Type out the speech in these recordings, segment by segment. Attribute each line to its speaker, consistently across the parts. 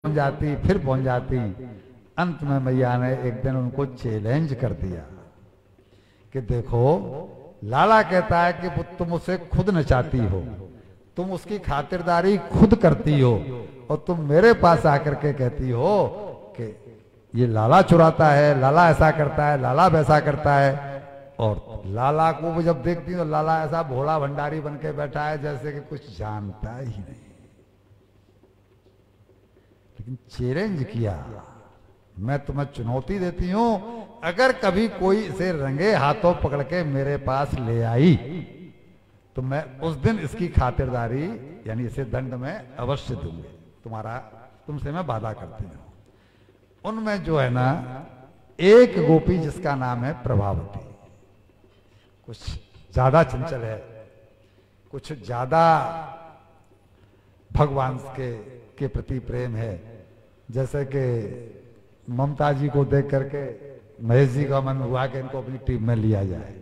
Speaker 1: पहुंच जाती, फिर पहुंच जाती। अंत में मैया ने एक दिन उनको चैलेंज कर दिया कि देखो, लाला कहता है कि तुम उसे खुद नचाती हो, तुम उसकी खातिरदारी खुद करती हो, और तुम मेरे पास आकर के कहती हो कि ये लाला चुराता है, लाला ऐसा करता है, लाला वैसा करता है। और लाला को वो जब देखती हो, लाला ऐसा भोला भंडारी बन के बैठा है जैसे कि कुछ जानता ही नहीं। लेकिन चैलेंज किया, मैं तुम्हें चुनौती देती हूं, अगर कभी कोई इसे रंगे हाथों पकड़ के मेरे पास ले आई तो मैं उस दिन इसकी खातिरदारी यानी इसे दंड में अवश्य दूंगी, तुमसे मैं वादा करती हूं। उनमें जो है ना, एक गोपी जिसका नाम है प्रभावती, कुछ ज्यादा चंचल है, कुछ ज्यादा भगवान के प्रति प्रेम है। जैसे कि ममता जी को देख करके महेश जी का मन हुआ कि इनको अपनी टीम में लिया जाए,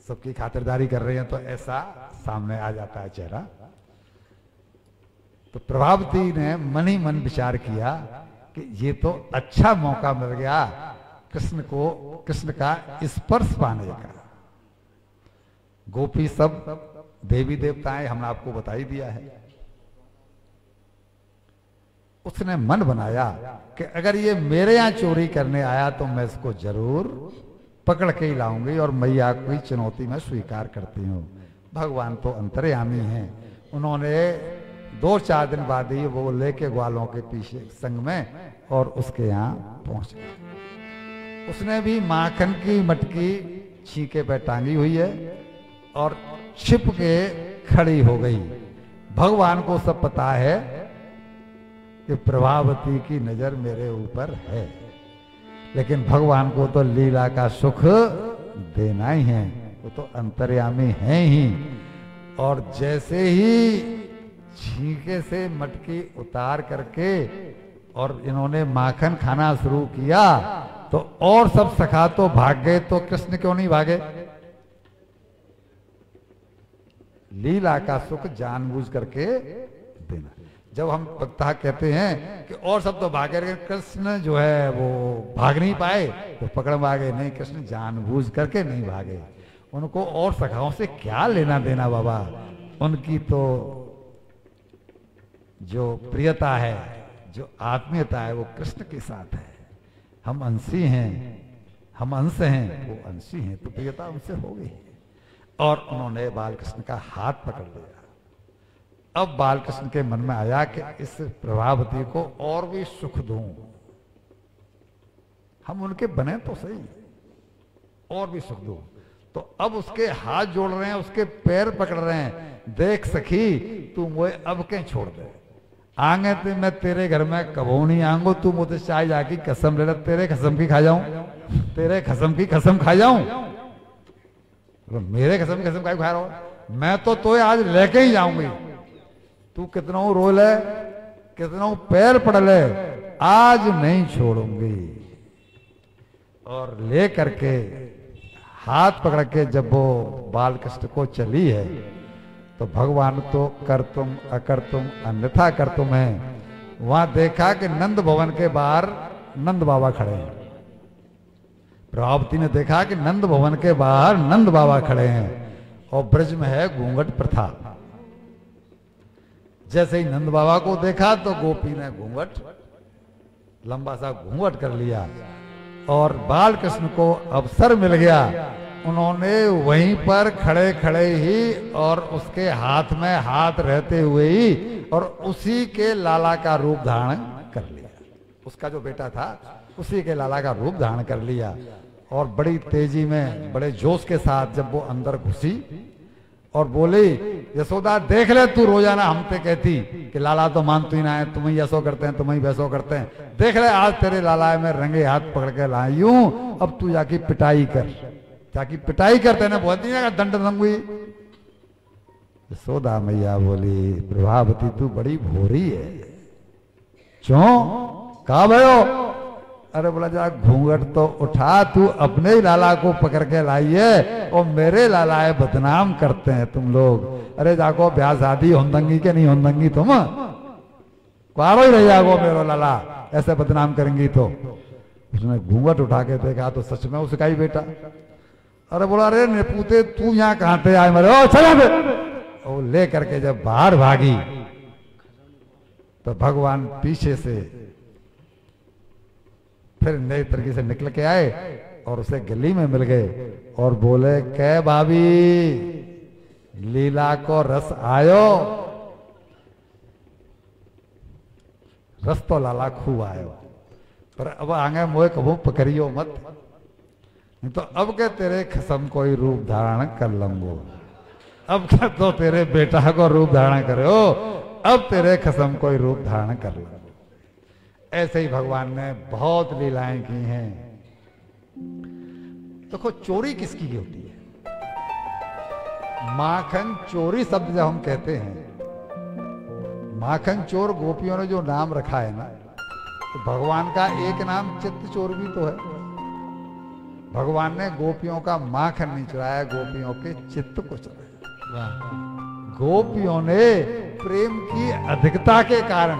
Speaker 1: सबकी खातिरदारी कर रहे हैं तो ऐसा सामने आ जाता है चेहरा। तो प्रभावती ने मन ही मन विचार किया कि ये तो अच्छा मौका मिल गया कृष्ण का स्पर्श पाने का। गोपी सब देवी देवताएं हमने आपको बता ही दिया है। उसने मन बनाया कि अगर ये मेरे यहां चोरी करने आया तो मैं इसको जरूर पकड़ के ही लाऊंगी, और मैया की चुनौती मैं स्वीकार करती हूँ। भगवान तो अंतर्यामी हैं, उन्होंने 2-4 दिन बाद ही वो लेके ग्वालों के पीछे संग में और उसके यहाँ पहुंच गए। उसने भी माखन की मटकी छींके पे टांगी हुई है और छिप के खड़ी हो गई। भगवान को सब पता है कि प्रभावती की नजर मेरे ऊपर है, लेकिन भगवान को तो लीला का सुख देना ही है, वो तो अंतर्यामी हैं ही। और जैसे ही छींके से मटकी उतार करके और इन्होंने माखन खाना शुरू किया तो और सब सखा तो भाग गए, तो कृष्ण क्यों नहीं भागे? लीला का सुख जानबूझ करके देना। जब हम भक्ता कहते हैं कि और सब तो भागे, कृष्ण जो है वो भाग नहीं पाए तो पकड़ भागे, नहीं, कृष्ण जानबूझ करके नहीं भागे। उनको और सखाओं से क्या लेना देना बाबा, उनकी तो जो प्रियता है, जो आत्मीयता है वो कृष्ण के साथ है। हम अंशी हैं, हम अंश हैं, वो अंशी हैं, तो प्रियता उनसे हो गई। और उन्होंने बालकृष्ण का हाथ पकड़ लिया। अब बालकृष्ण के मन में आया कि इस प्रभावती को और भी सुख दूं, हम उनके बने तो सही, और भी सुख दूं। तो अब उसके हाथ जोड़ रहे हैं, उसके पैर पकड़ रहे हैं, देख सखी तू मुझे अब कहीं छोड़ दे, आगे तो मैं तेरे घर में कबो नहीं आऊंगा, तू मुझे चाय जाके कसम ले ले, तेरे कसम की खा जाऊं, तेरे कसम की कसम खा जाऊं। मेरे कसम की कसम का खा रहा हूं, मैं तो आज लेके ही जाऊंगी, तू कितना रो ले, कितना पैर पड़ ले, आज नहीं छोड़ूंगी। और ले करके हाथ पकड़ के जब वो बालकृष्ण को चली है तो भगवान तो कर तुम अकर तुम अन्यथा कर तुम है। वहां देखा कि नंद भवन के बाहर नंद बाबा खड़े हैं। प्रभावती ने देखा कि नंद भवन के बाहर नंद बाबा खड़े हैं और ब्रज में है घूंघट प्रथा। जैसे ही नंद बाबा को देखा तो गोपी ने घूंघट, लंबा सा घूंघट कर लिया और बालकृष्ण को अवसर मिल गया। उन्होंने वहीं पर खड़े खड़े ही और उसके हाथ में हाथ रहते हुए ही और उसी के लाला का रूप धारण कर लिया। उसका जो बेटा था उसी के लाला का रूप धारण कर लिया। और बड़ी तेजी में, बड़े जोश के साथ जब वो अंदर घुसी और बोली, यशोदा देख ले, तू रोजाना हमसे कहती कि लाला तो मानती ही ना है, तुम ही ऐसो करते हैं, तुम ही वैसो करते हैं, देख ले आज तेरे लाला में रंगे हाथ पकड़ के लाई हूं, अब तू जाके पिटाई कर, जाके पिटाई करते ना, बहुत ही दंड दूंगी। यशोदा मैया बोली, प्रभावती तू बड़ी भोरी है, क्यों कहा भयो? अरे बोला जा घूंघट तो उठा, तू अपने ही लाला को पकड़ के लाइए और मेरे लाला है बदनाम करते हैं तुम लोग। अरे जाको ब्याह शादी होंदंगी के नहीं होंदंगी तुम? कुआरो ही रह जाओ मेरो लाला, ऐसे बदनाम करेंगी तो। उसने घूंघट उठा के देखा तो सच में उसका ही बेटा। अरे बोला, अरे नेपूते तू यहाँ कहाँ थे आए मरे, ओ चला बे। वो ले करके जब बाहर भागी तो भगवान पीछे से फिर नए तरीके से निकल के आए और उसे गली में मिल गए और बोले, कै भाभी लीला को रस आयो? रस तो लाला खूब आयो, पर अब आगे मोए कबू पकड़ियो मत, नहीं तो अब के तेरे खसम कोई रूप धारण कर लूंगो। अब क्या तो तेरे बेटा को रूप धारण करो, अब तेरे खसम कोई रूप धारण कर लूंगो। ऐसे ही भगवान ने बहुत लीलाएं की हैं। देखो चोरी किसकी होती है? माखन चोरी शब्द जब हम कहते हैं, माखन चोर गोपियों ने जो नाम रखा है ना, तो भगवान का एक नाम चित्त चोर भी तो है। भगवान ने गोपियों का माखन नहीं चुराया, गोपियों के चित्त को चुराया। गोपियों ने प्रेम की अधिकता के कारण,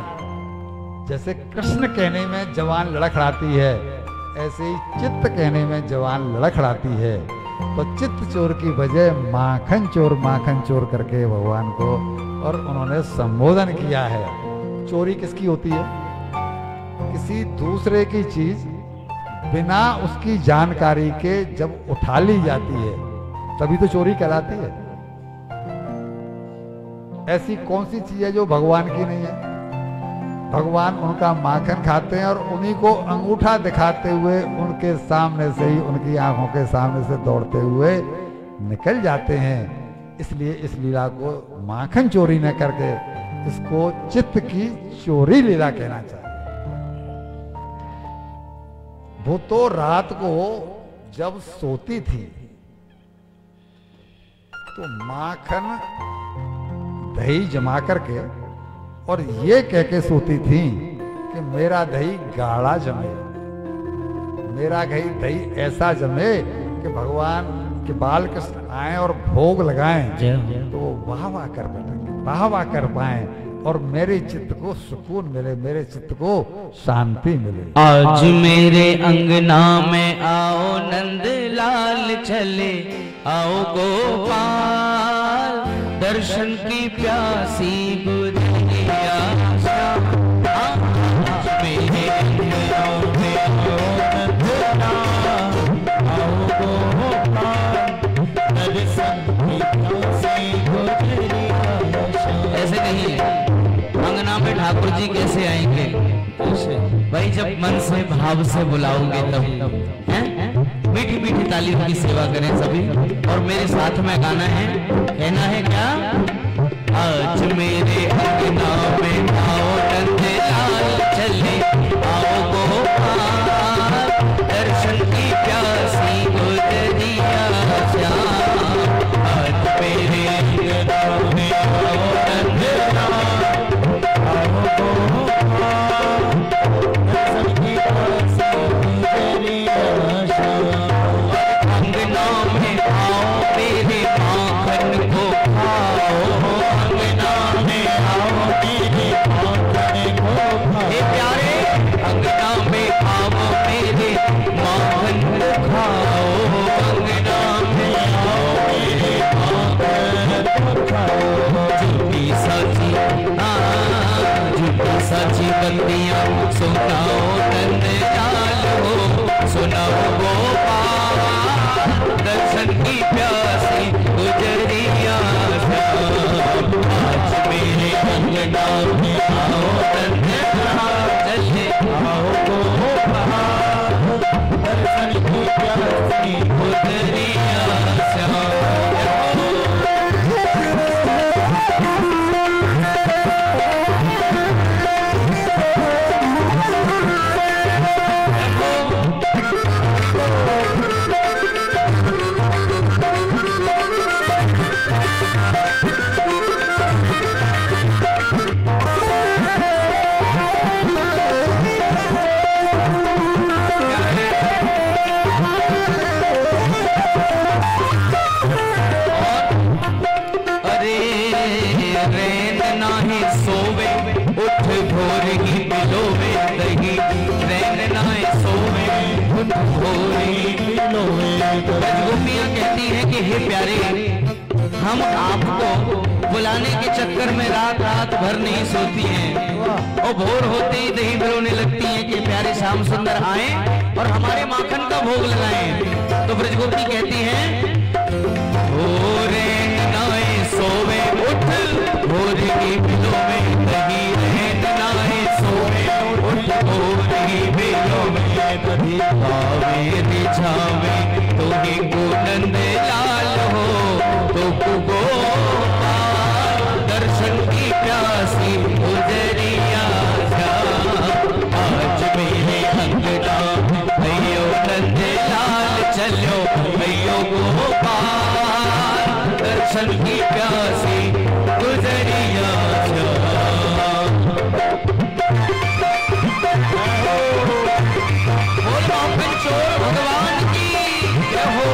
Speaker 1: जैसे कृष्ण कहने में जवान लड़खड़ाती है, ऐसे ही चित्त कहने में जवान लड़खड़ाती है। तो चित्त चोर की वजह माखन चोर करके भगवान को और उन्होंने संबोधन किया है। चोरी किसकी होती है? किसी दूसरे की चीज बिना उसकी जानकारी के जब उठा ली जाती है तभी तो चोरी कहलाती है। ऐसी कौन सी चीज है जो भगवान की नहीं है? भगवान उनका माखन खाते हैं और उन्हीं को अंगूठा दिखाते हुए उनके सामने से ही, उनकी आंखों के सामने से दौड़ते हुए निकल जाते हैं। इसलिए इस लीला को माखन चोरी न करके इसको चित्त की चोरी लीला कहना चाहिए। वो तो रात को जब सोती थी तो माखन दही जमा करके और ये कह के सोती थी कि मेरा दही गाढ़ा जमे, मेरा दही ऐसा जमे कि भगवान के बाल कृष्ण आए और भोग लगाएं तो वाह वाह कर बैठेंगे, वाह वाह कर पाए और मेरे चित्त को सुकून मिले, मेरे चित्त को शांति मिले।
Speaker 2: आज मेरे अंगना में आओ नंद लाल चले, आओ गोपाल दर्शन की प्यासी बुधिया। आज मेरे अंगना में आओ नंद लाल, आओ गोपाल दर्शन की प्यासी बुधिया। ऐसे नहीं, अंगना में ठाकुर जी कैसे आएंगे? भाई जब मन से भाव से बुलाओगे तब, हैं? मीठी मीठी तालियों की सेवा करें सभी। और मेरे साथ में गाना है, कहना है क्या? आज मेरे अंगना में आओ नंद लाल चले, आओ गोपाल दर्शन की प्यासी गुजरिया श्याम। आज मेरे अंगना में आओ नंद लाल, आओ गोपाल दर्शन की प्यासी गुजरिया श्याम। अंगना में आओ मेरे माखन को खाओ, अंगना में आओ मेरे माखन को खाओ। हे प्यारे, अंगना में आओ मेरे माखन को खाओ, अंगना में आओ मेरे माखन को खाओ। झूठी साची झूठी साची बत्तियां सुनाओ नंद लाल हो, सुनाओ गोपाल दर्शन की प्यासी गुजरिया श्याम। आज मेरे अंगना में आओ नंद लाल चले, आओ गोपाल दर्शन की प्यासी गुजरिया श्याम। रही रैन नाए सोवे उन भोरी बिलोवे। गोपियां कहती हैं कि हे प्यारे, हम आपको बुलाने के चक्कर में रात रात भर नहीं सोती हैं और भोर होते ही दही बिलोने लगती हैं कि प्यारे श्याम सुंदर आए और हमारे माखन का भोग लगाएं। तो ब्रजगोपी कहती हैं भोरे नाए सोवे उठ भोरी बिलोवे दही रैन नाए सोवे उठ भोरी बिलोवे दही पावे रिझावे तो ही गोनंद लाल हो तो गोपाल दर्शन की प्यासी गुजरिया जा। आज मेरे अंगना भैयो नंद लाल चलो भैयो गोपाल दर्शन की प्यासी गुजरिया जा। बोल मोहन चोर भगवान की जय हो।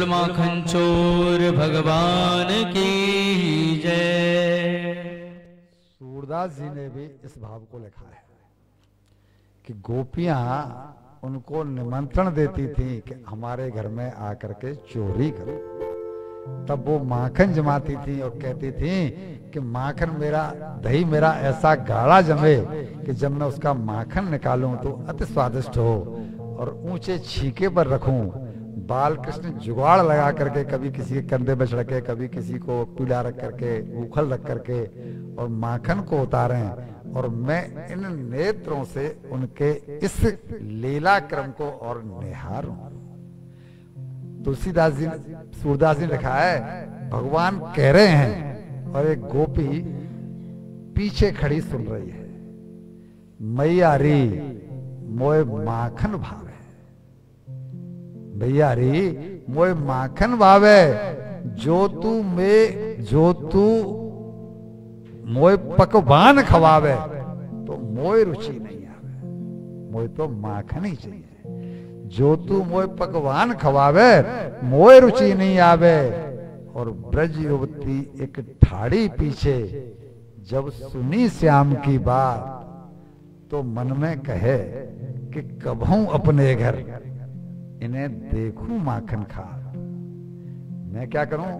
Speaker 2: माखन चोर भगवान की जय।
Speaker 1: सूरदास जी ने भी इस भाव को लिखा है कि गोपियां उनको निमंत्रण देती थी कि हमारे घर में आकर के चोरी करो। तब वो माखन जमाती थी और कहती थी कि माखन मेरा दही मेरा ऐसा गाढ़ा जमे कि जब मैं उसका माखन निकालूं तो अति स्वादिष्ट हो और ऊंचे छीके पर रखूं। बाल कृष्ण जुगाड़ लगा करके कभी किसी के कंधे पे चढ़ के कभी किसी को पीला रख करके उखल रख करके और माखन को उतारें और मैं इन नेत्रों से उनके इस लीला क्रम को और निहारूं। तुलसीदास जी सूरदास जी ने लिखा है भगवान कह रहे हैं और एक गोपी पीछे खड़ी सुन रही है। मैया री मोए माखन भावे, भैया री मोए माखन भावे जो तू मोए पकवान खवावे तो मोए रुचि नहीं आवे। मोए तो माखन ही चाहिए। जो तू मोए पकवान खवावे मोए रुचि नहीं आवे। और ब्रज युवती एक ठाड़ी पीछे जब सुनी श्याम की बात तो मन में कहे कि कभू अपने घर इन्हें देखूं माखन खा। मैं क्या करूं?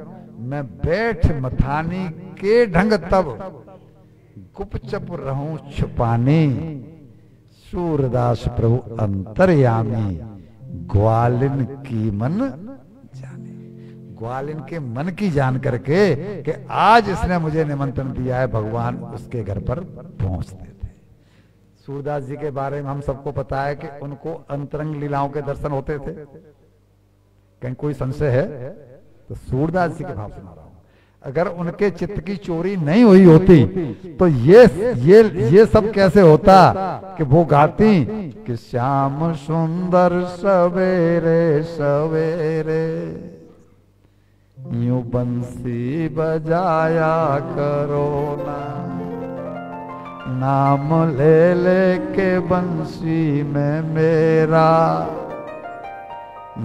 Speaker 1: मैं बैठ मथानी के ढंग तब गुपचुप रहूं छुपानी। सूरदास प्रभु अंतर्यामी ग्वालिन की मन जाने। ग्वालिन के मन की जान करके कि आज इसने मुझे निमंत्रण दिया है, भगवान उसके घर पर पहुंचते थे। सूरदास जी के बारे में हम सबको पता है कि उनको अंतरंग लीलाओं के दर्शन होते थे। कहीं कोई संशय है तो सूरदास जी के भाव सुना रहा हूं। अगर उनके चित्त की चोरी नहीं हुई होती तो ये सब कैसे होता कि वो गाती कि श्याम सुंदर सवेरे सवेरे यूं बंसी बजाया करो ना। नाम ले ले के बंसी में मेरा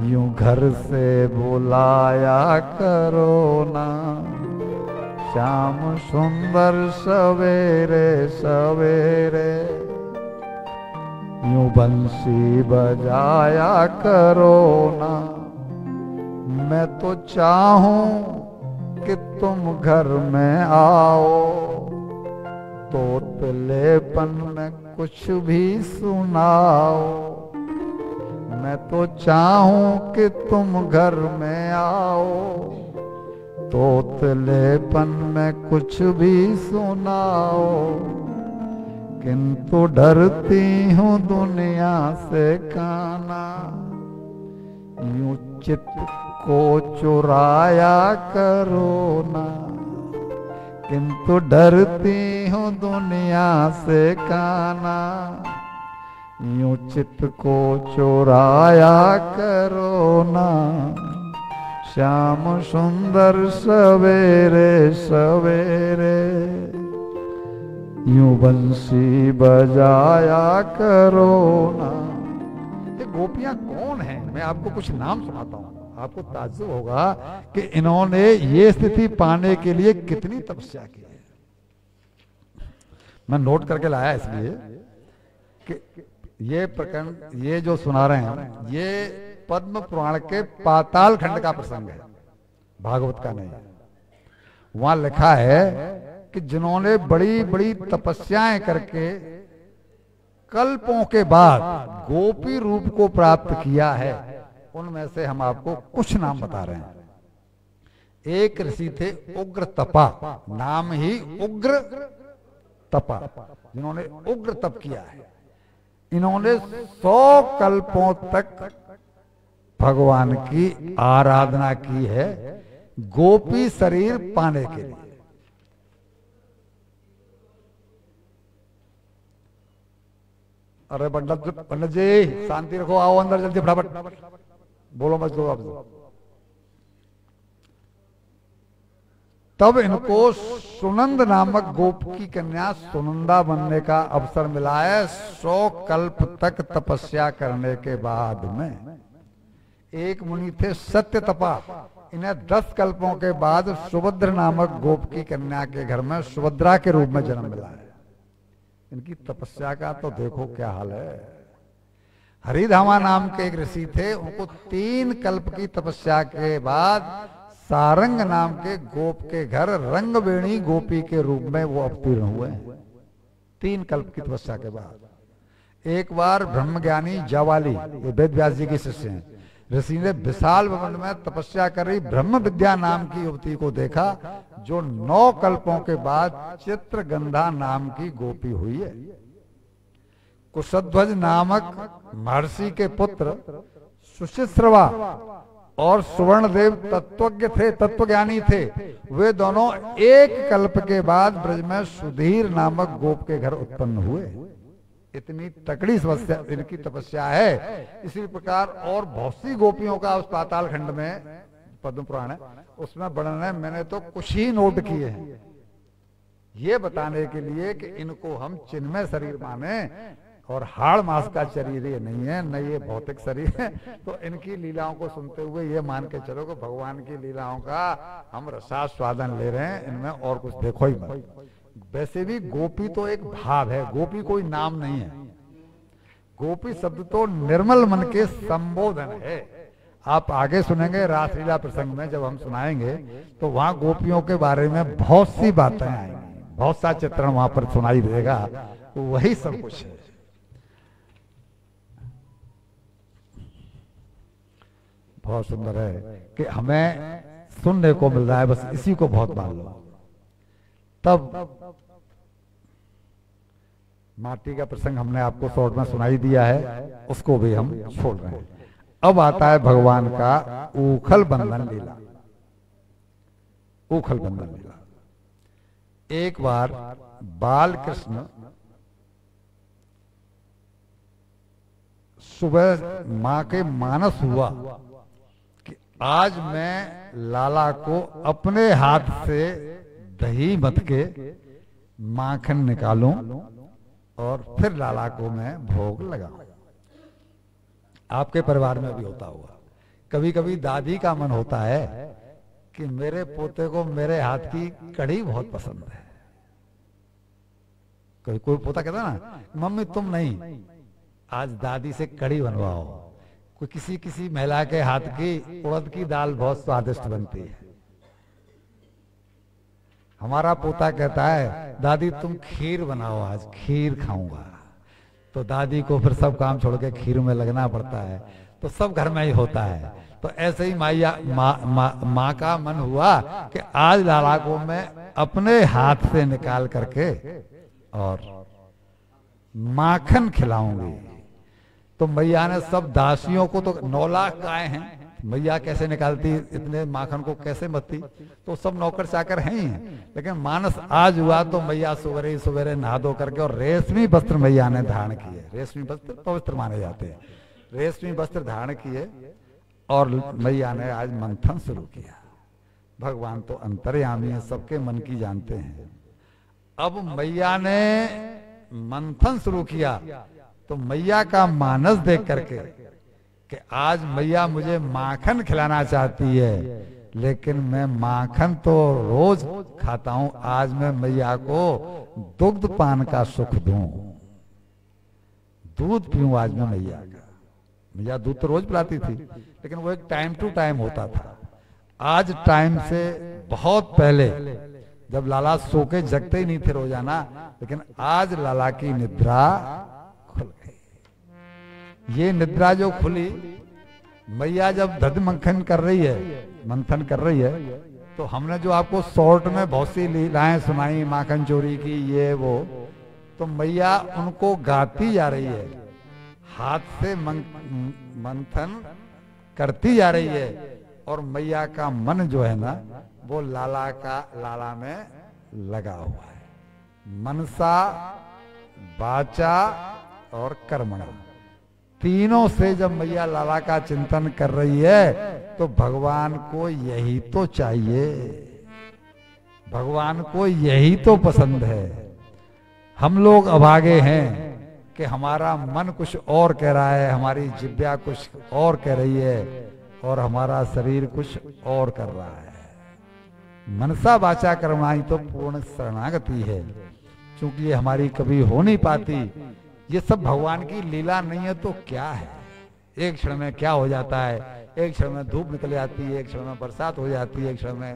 Speaker 1: यूं घर से बुलाया करो ना। श्याम सुंदर सवेरे सवेरे यूं बंसी बजाया करो ना। मैं तो चाहूं कि तुम घर में आओ, तोतलेपन में कुछ भी सुनाओ। मैं तो चाहूं कि तुम घर में आओ, तोतलेपन में कुछ भी सुनाओ। किंतु डरती हूँ दुनिया से काना, यूं चित्त को चुराया करो ना, किंतु डरती हूँ दुनिया से काना, यूं चित्त को चुराया करो ना, श्याम सुंदर सवेरे सवेरे, यूं बंसी बजाया करो ना। ये गोपियां कौन हैं? मैं आपको कुछ नाम सुनाता हूँ, आपको ताज्जुब होगा कि इन्होंने ये स्थिति पाने के लिए कितनी तपस्या की है। मैं नोट करके लाया इसलिए कि ये प्रकरण, ये जो सुना रहे हैं, ये पद्म पुराण के पाताल खंड का प्रसंग है, भागवत का नहीं है। वहां लिखा है कि जिन्होंने बड़ी बड़ी तपस्याएं करके कल्पों के बाद गोपी रूप को प्राप्त किया है, उनमें से हम आपको कुछ नाम बता रहे हैं। एक ऋषि थे उग्र तपा, नाम ही उग्र तपा, जिन्होंने उग्र तप किया है। इन्होंने 100 कल्पों तक भगवान की आराधना की है गोपी शरीर पाने के लिए। अरे पंडित जी शांति रखो, आओ अंदर जल्दी फटाफट, बोलो मत दो आप। तब इनको सुनंद नामक गोप की कन्या सुनंदा बनने का अवसर मिला है। 100 कल्प तक तपस्या करने के बाद में एक मुनि थे सत्य तपा, इन्हें 10 कल्पों के बाद सुभद्र नामक गोप की कन्या के घर में सुभद्रा के रूप में जन्म मिला है। इनकी तपस्या का तो देखो क्या हाल है। हरिधामा नाम के एक ऋषि थे, उनको 3 कल्प की तपस्या के बाद सारंग नाम के गोप के घर रंगवेणी गोपी के रूप में वो अवतीर्ण हुए। 3 कल्प की तपस्या के बाद एक बार ब्रह्मज्ञानी जावाली, ये वेद व्यास जी के शिष्य हैं, ऋषि ने विशाल भवन में तपस्या कर रही ब्रह्म विद्या नाम की युवती को देखा, जो 9 कल्पों के बाद चित्रगंधा नाम की गोपी हुई है। कुशध्वज नामक महर्षि के पुत्र सुशिश्रवा और सुवर्णदेव तत्वज्ञ थे, तत्वज्ञानी थे। वे दोनों 1 कल्प के बाद ब्रज में सुधीर नामक गोप के घर उत्पन्न हुए। इतनी तकड़ी समस्या इनकी तपस्या है। इसी प्रकार और बहुत सी गोपियों का उस पाताल खंड में पद्म पुराण है, उसमें वर्णन है। मैंने तो कुछ ही नोट किए हैं ये बताने के लिए कि इनको हम चिन्मय शरीर माने और हाड़ मास का शरीर ये नहीं है, न ये भौतिक शरीर है। तो इनकी लीलाओं को सुनते हुए ये मान के चलो कि भगवान की लीलाओं का हम रसास्वादन ले रहे हैं, इनमें और कुछ देखो ही मत। वैसे भी गोपी तो एक भाव है, गोपी कोई नाम नहीं है। गोपी शब्द तो निर्मल मन के संबोधन है। आप आगे सुनेंगे रासलीला प्रसंग में, जब हम सुनाएंगे तो वहां गोपियों के बारे में बहुत सी बातें आएंगी, बहुत सा चित्रण वहां पर सुनाई देगा, तो वही सब कुछ है। बहुत सुंदर है कि हमें सुनने को मिल रहा है, बस इसी को बहुत मान लो। तब माटी का प्रसंग हमने आपको शॉर्ट में सुनाई दिया है, उसको भी हम छोड़ रहे हैं। अब आता है भगवान का ऊखल बंधन लीला। ऊखल बंधन लीला, एक बार बाल कृष्ण सुबह मां के मानस हुआ कि आज मैं लाला को अपने हाथ से दही मथ के माखन निकालूं और फिर लाला को मैं भोग लगाऊं। आपके परिवार में भी होता होगा, कभी कभी दादी का मन होता है कि मेरे पोते को मेरे हाथ की कढ़ी बहुत पसंद है। कोई पोता कहता ना, मम्मी तुम नहीं, आज दादी से कढ़ी बनवाओ। कोई किसी महिला के हाथ की उड़द की दाल बहुत स्वादिष्ट बनती है। हमारा पोता कहता है दादी तुम खीर बनाओ, आज खीर खाऊंगा। तो दादी को फिर सब काम छोड़ के खीर में लगना पड़ता है, तो सब घर में ही होता है। तो ऐसे ही माँ का मन हुआ कि आज लाला को मैं अपने हाथ से निकाल करके और माखन खिलाऊंगी। तो मैया ने सब दासियों को, तो 9 लाख गाय हैं, मैया कैसे निकालती, इतने माखन को कैसे मथती, तो सब नौकर चाकर हैं ही हैं। लेकिन मानस आज हुआ तो मैया सवेरे सवेरे नहा धो करके, और रेशमी वस्त्र मैया ने धारण किए। रेशमी वस्त्र पवित्र माने जाते हैं। रेशमी वस्त्र धारण किए और मैया ने आज मंथन शुरू किया। भगवान तो अंतर्यामी है, सबके मन की जानते हैं। अब मैया ने मंथन शुरू किया तो मैया का मानस देख करके कि आज मैया मुझे माखन खिलाना चाहती है, लेकिन मैं माखन तो रोज खाता हूं, आज मैं मैया को दुग्ध पान का सुख दूं, दूध पीऊं आज मैं मैया का। मैया दूध तो रोज पिलाती थी, लेकिन वो एक टाइम टू टाइम होता था। आज टाइम से बहुत पहले, जब लाला सो के जगते ही नहीं थे रोजाना, लेकिन आज लाला की निद्रा खुल गई। ये निद्रा जो खुली, मैया जब दध मंथन कर रही है, तो हमने जो आपको शॉर्ट में बहुत सी लीलाएं सुनाई, माखन चोरी की, ये वो, तो मैया उनको गाती जा रही है, हाथ से मंथन करती जा रही है, और मैया का मन जो है ना वो लाला में लगा हुआ है। मनसा, वाचा और कर्मणा, तीनों से जब मैया लाला का चिंतन कर रही है तो भगवान को यही तो चाहिए, भगवान को यही तो पसंद है। हम लोग अभागे हैं कि हमारा मन कुछ और कह रहा है, हमारी जिह्वा कुछ और कह रही है, और हमारा शरीर कुछ और कर रहा है। मनसा वाचा कर्मणा तो पूर्ण शरणागति है, क्योंकि ये हमारी कभी हो नहीं पाती। ये सब भगवान की लीला नहीं है तो क्या है। एक क्षण में क्या हो जाता है, एक क्षण में धूप निकल जाती है, एक क्षण में बरसात हो जाती है, एक क्षण में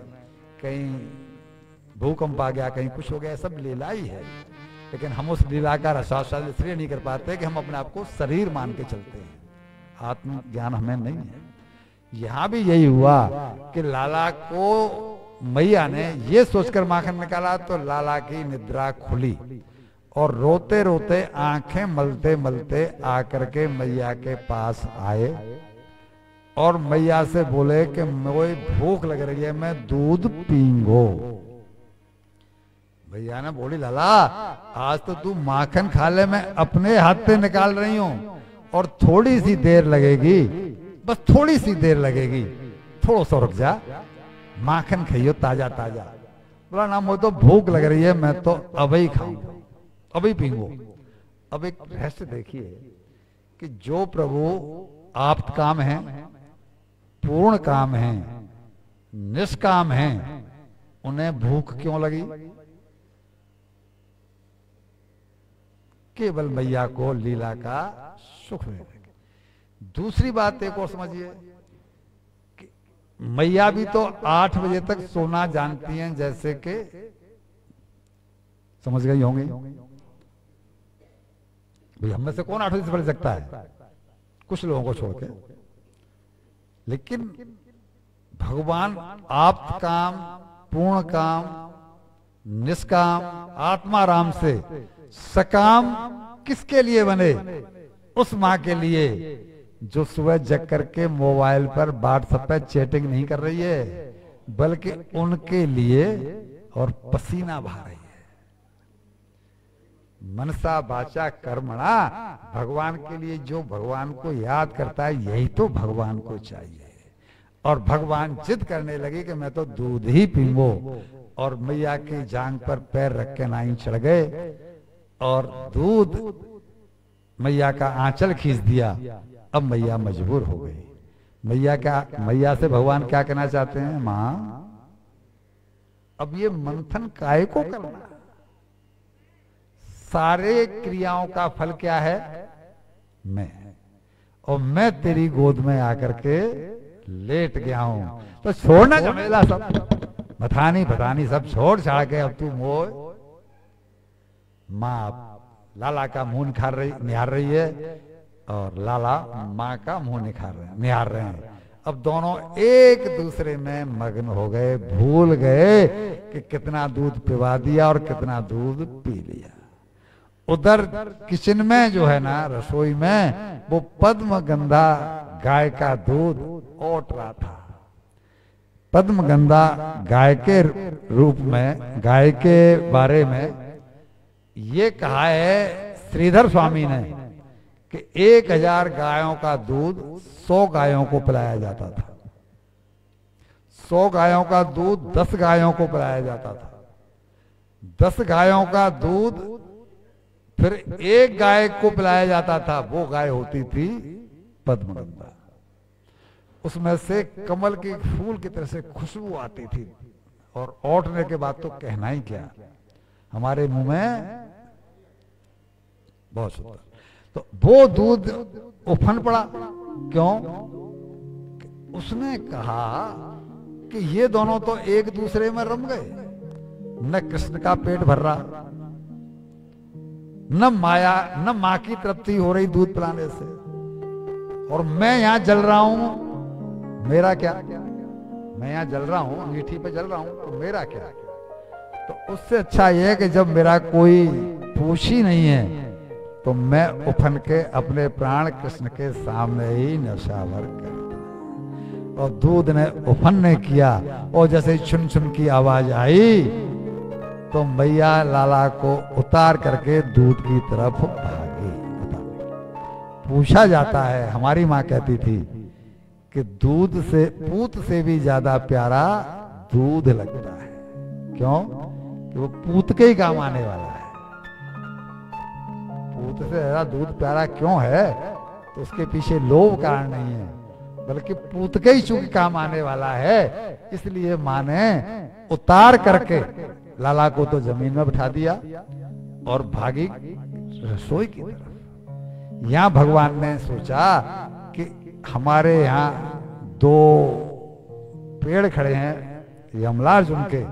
Speaker 1: कहीं भूकंप आ गया, कहीं कुछ हो गया, सब लीला ही है। लेकिन हम उस लीला का रसास्वाद इसलिए नहीं कर पाते कि हम अपने आप को शरीर मान के चलते हैं, आत्मज्ञान हमें नहीं है। यहां भी यही हुआ कि लाला को मैया ने ये सोचकर माखन निकाला तो लाला की निद्रा खुली, और रोते रोते आंखें मलते मलते आकर के मैया के पास आए और मैया से बोले कि मुझे भूख लग रही है, मैं दूध पीऊंगो। भैया ने बोली, लाला आज तो तू माखन खा ले, मैं अपने हाथ से निकाल रही हूं, और थोड़ी सी देर लगेगी, बस थोड़ी सी देर लगेगी, थोड़ा सा रुक जा, माखन खाइयो ताजा ताजा। बोला ना, मुझे तो भूख लग रही है, मैं तो अभी खाऊंगा, अभी पीऊंगा। अब एक रहस्य देखिए कि जो प्रभु आप्त काम है, पूर्ण काम है, निष्काम है, उन्हें भूख क्यों लगी? केवल मैया को लीला का सुख मिले। दूसरी बात एक और समझिए कि मैया भी तो 8 बजे तक सोना जानती हैं, जैसे कि समझ गई होंगी भाई। हम में से कौन 8 बजे से पढ़ सकता है? कुछ लोगों को छोड़ के। लेकिन भगवान आप्त काम, पूर्ण काम, निष्काम, आत्माराम से सकाम किसके लिए बने? उस माँ के लिए जो सुबह जग करके मोबाइल पर व्हाट्सएप पे चैटिंग नहीं कर रही है, बल्कि उनके लिए और पसीना बहा रही है। मनसा वाचा कर्मणा, भगवान के लिए जो भगवान को याद करता है, यही तो भगवान को चाहिए। और भगवान जिद करने लगे कि मैं तो दूध ही पीऊंगा, और मैया की जांग पर पैर रख के नाई चढ़ गए और दूध मैया का आंचल खींच दिया। अब मैया मजबूर हो गई। मैया से भगवान क्या कहना चाहते हैं? माँ, अब ये मंथन काहे को करना? सारे क्रियाओं का फल क्या है? मैं, और मैं तेरी गोद में आकर के लेट गया हूं, तो छोड़ना झमेला सब, बतानी सब छोड़ छाड़ के अब तू मोह। माँ लाला का मुंह निहार रही है, और लाला माँ का मुंह निहार रहे हैं। अब दोनों एक दूसरे में मग्न हो गए, भूल गए कि कितना दूध पिवा दिया और कितना दूध पी लिया। उधर किचन में जो है ना, रसोई में, वो पद्म गंधा गाय का दूध ओट रहा था। पद्मगंधा गाय के रूप में, गाय के बारे में ये कहा है श्रीधर स्वामी ने कि 1000 गायों का दूध 100 गायों को पिलाया जाता था। 100 गायों का दूध 10 गायों को पिलाया जाता था। 10 गायों का दूध फिर 1 गाय को पिलाया जाता था। वो गाय होती थी पद्मगंधा। उसमें से कमल के फूल की तरह से खुशबू आती थी, और ओटने के बाद तो कहना ही क्या, हमारे मुंह में बहुत सुंदर। तो वो दूध उफन पड़ा। क्यों? उसने कहा कि ये दोनों तो एक दूसरे में रम गए। न कृष्ण का पेट भर रहा, न माया, न मां की तृप्ति हो रही दूध पिलाने से, और मैं यहां जल रहा हूं। मेरा क्या? मैं यहां जल रहा हूं, अंगीठी पे जल रहा हूं, तो मेरा क्या? तो उससे अच्छा यह है कि जब मेरा कोई पूछ ही नहीं है तो मैं उफन के अपने प्राण कृष्ण के सामने ही नशावर करता। और दूध ने उफन ने किया, और जैसे छुन छुन की आवाज आई तो मैया लाला को उतार करके दूध की तरफ भागी। पूछा जाता है, हमारी माँ कहती थी कि दूध से, पूत से भी ज्यादा प्यारा दूध लगता है। क्यों? कि वो पूत के ही काम आने वाला है। पूत से ज्यादा दूध प्यारा क्यों है? तो उसके पीछे लोभ कारण नहीं है, बल्कि पूत के ही चूंकि काम आने वाला है, इसलिए माँ ने उतार करके लाला को तो जमीन में बिठा दिया और भागी रसोई की तरफ। यहां भगवान ने सोचा कि हमारे यहाँ 2 पेड़ खड़े हैं यमलार्जुन के,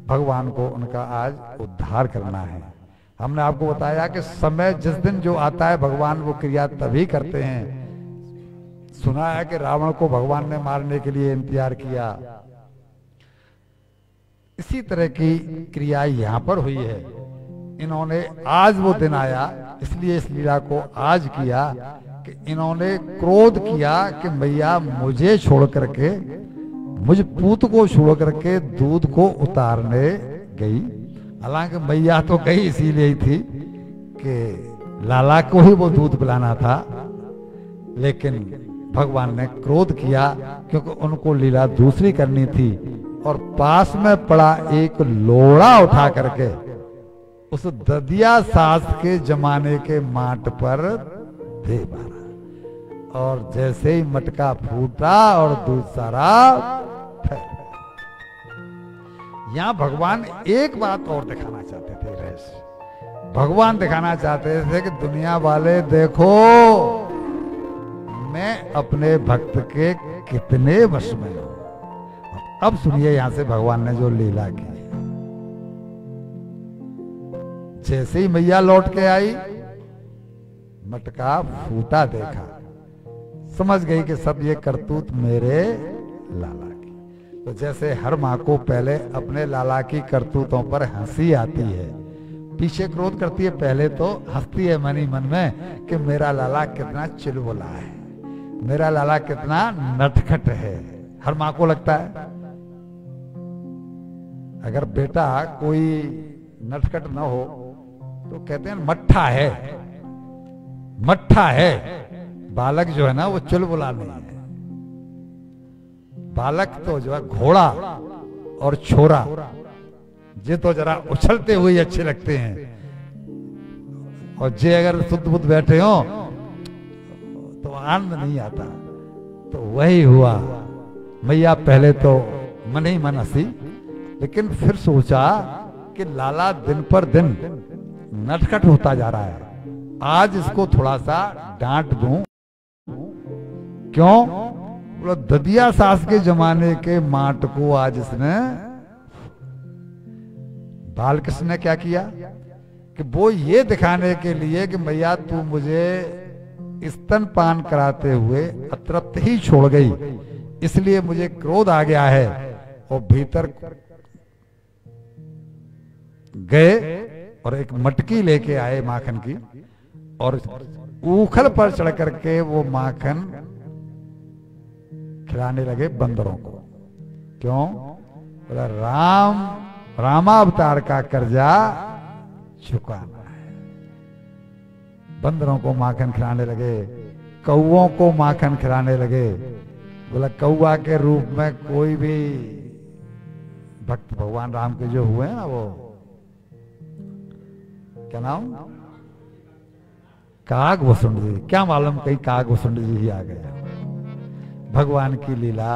Speaker 1: भगवान को उनका आज उद्धार करना है। हमने आपको बताया कि समय जिस दिन जो आता है भगवान वो क्रिया तभी करते हैं। सुना है कि रावण को भगवान ने मारने के लिए इंतजार किया। इसी तरह की क्रिया यहाँ पर हुई है। इन्होंने आज वो दिन आया, इसलिए इस लीला को आज किया कि इन्होंने क्रोध किया कि मैया मुझे छोड़ करके, मुझ पूत को छोड़ करके दूध को उतारने गई। हालांकि मैया तो गई इसीलिए ही थी कि लाला को ही वो दूध पिलाना था, लेकिन भगवान ने क्रोध किया क्योंकि उनको लीला दूसरी करनी थी, और पास में पड़ा एक लोड़ा उठा करके उस ददिया सास के जमाने के माट पर दे मारा, और जैसे ही मटका फूटा और दूध सारा फैल। यहां भगवान एक बात और दिखाना चाहते थे, रहस्य भगवान दिखाना चाहते थे कि दुनिया वाले देखो मैं अपने भक्त के कितने वश में हूं। अब सुनिए यहां से भगवान ने जो लीला की। जैसे ही मैया लौट के आई, मटका फूटा देखा, समझ गई कि सब ये करतूत मेरे लाला की। तो जैसे हर माँ को पहले अपने लाला की करतूतों पर हंसी आती है, पीछे क्रोध करती है, पहले तो हंसती है मन ही मन में कि मेरा लाला कितना चुलबुला है, मेरा लाला कितना नटखट है। हर माँ को लगता है अगर बेटा कोई नटखट न हो तो कहते हैं मट्ठा है, मट्ठा है। बालक जो है ना वो चुलबुला नहीं है। बालक तो जो है घोड़ा और छोरा ये तो जरा उछलते हुए अच्छे लगते हैं, और जे अगर शुद्ध बुद्ध बैठे हो तो आनंद नहीं आता। तो वही हुआ। मैया पहले तो मन ही मन हंसी, लेकिन फिर सोचा कि लाला दिन पर दिन नटखट होता जा रहा है, आज इसको थोड़ा सा डांट दूं। क्यों? बोला ददिया सास के जमाने के माट को आज इसने। बालकृष्ण ने क्या किया कि वो ये दिखाने के लिए कि मैया तू मुझे स्तनपान कराते हुए अतृप्त ही छोड़ गई, इसलिए मुझे क्रोध आ गया है, और भीतर गए और एक मटकी लेके आए माखन की, और ऊखल पर चढ़ करके वो माखन खिलाने लगे बंदरों को। क्यों? बोला रामावतार का कर्जा चुकाना है। बंदरों को माखन खिलाने लगे, कौओं को माखन खिलाने लगे। बोला कौआ के रूप में कोई भी भक्त भगवान राम के जो हुए ना, वो क्या नाम, काग वसुंड जी, क्या मालूम कहीं काग वसुंड जी ही आ गया। भगवान की लीला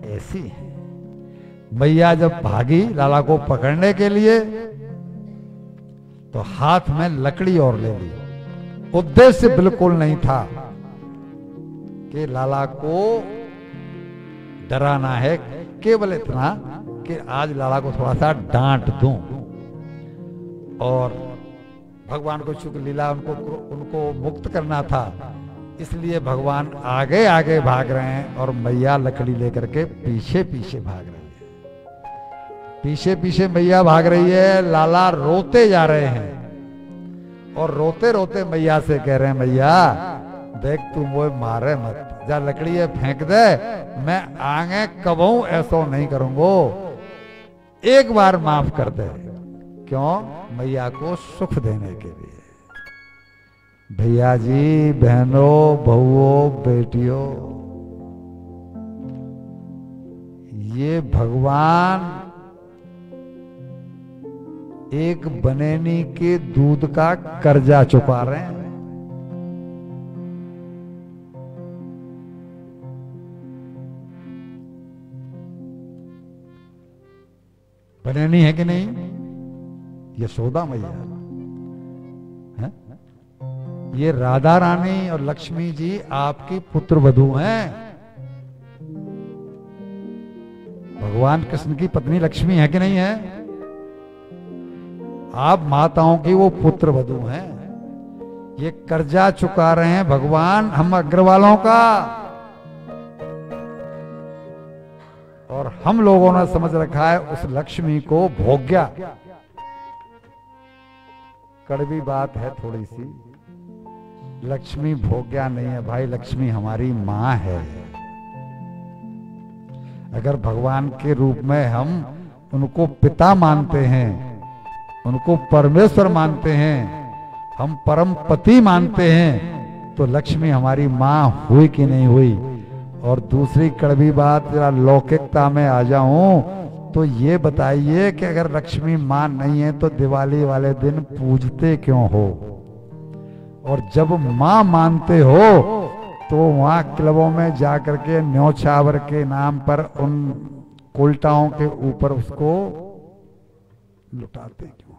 Speaker 1: ऐसी है। मैया जब भागी लाला को पकड़ने के लिए तो हाथ में लकड़ी और ले ली। उद्देश्य बिल्कुल नहीं था कि लाला को डराना है, केवल इतना कि आज लाला को थोड़ा सा डांट दूं। और भगवान को चूंकि लीला उनको मुक्त करना था, इसलिए भगवान आगे आगे भाग रहे हैं और मैया लकड़ी लेकर के पीछे पीछे भाग रही है। पीछे पीछे मैया भाग रही है, लाला रोते जा रहे हैं और रोते रोते मैया से कह रहे हैं, मैया देख तू मुझे मारे मत, जा लकड़ी है फेंक दे, मैं आगे कबहू ऐसा नहीं करूंगो, एक बार माफ कर दे। क्यों? मैया को सुख देने के लिए। भैया जी, बहनों, बहुओं, बेटियों, ये भगवान एक बनेनी के दूध का कर्जा चुका रहे हैं। बनेनी है कि नहीं? यशोदा मैया है? ये राधा रानी और लक्ष्मी जी आपकी पुत्र वधू हैं। भगवान कृष्ण की पत्नी लक्ष्मी है कि नहीं है? आप माताओं की वो पुत्र वधू हैं। ये कर्जा चुका रहे हैं भगवान हम अग्रवालों का। और हम लोगों ने समझ रखा है उस लक्ष्मी को भोग्या। कड़वी बात है थोड़ी सी, लक्ष्मी भोग्या नहीं है भाई, लक्ष्मी हमारी मां है। अगर भगवान के रूप में हम उनको पिता मानते हैं, उनको परमेश्वर मानते हैं, हम परम पति मानते हैं, तो लक्ष्मी हमारी मां हुई कि नहीं हुई। और दूसरी कड़वी बात, जरा लौकिकता में आ जाऊं तो ये बताइए कि अगर लक्ष्मी मां नहीं है तो दिवाली वाले दिन पूजते क्यों हो? और जब मां मानते हो तो वहां क्लबों में जाकर के न्योछावर के नाम पर उन उल्टाओं के ऊपर उसको लुटाते क्यों?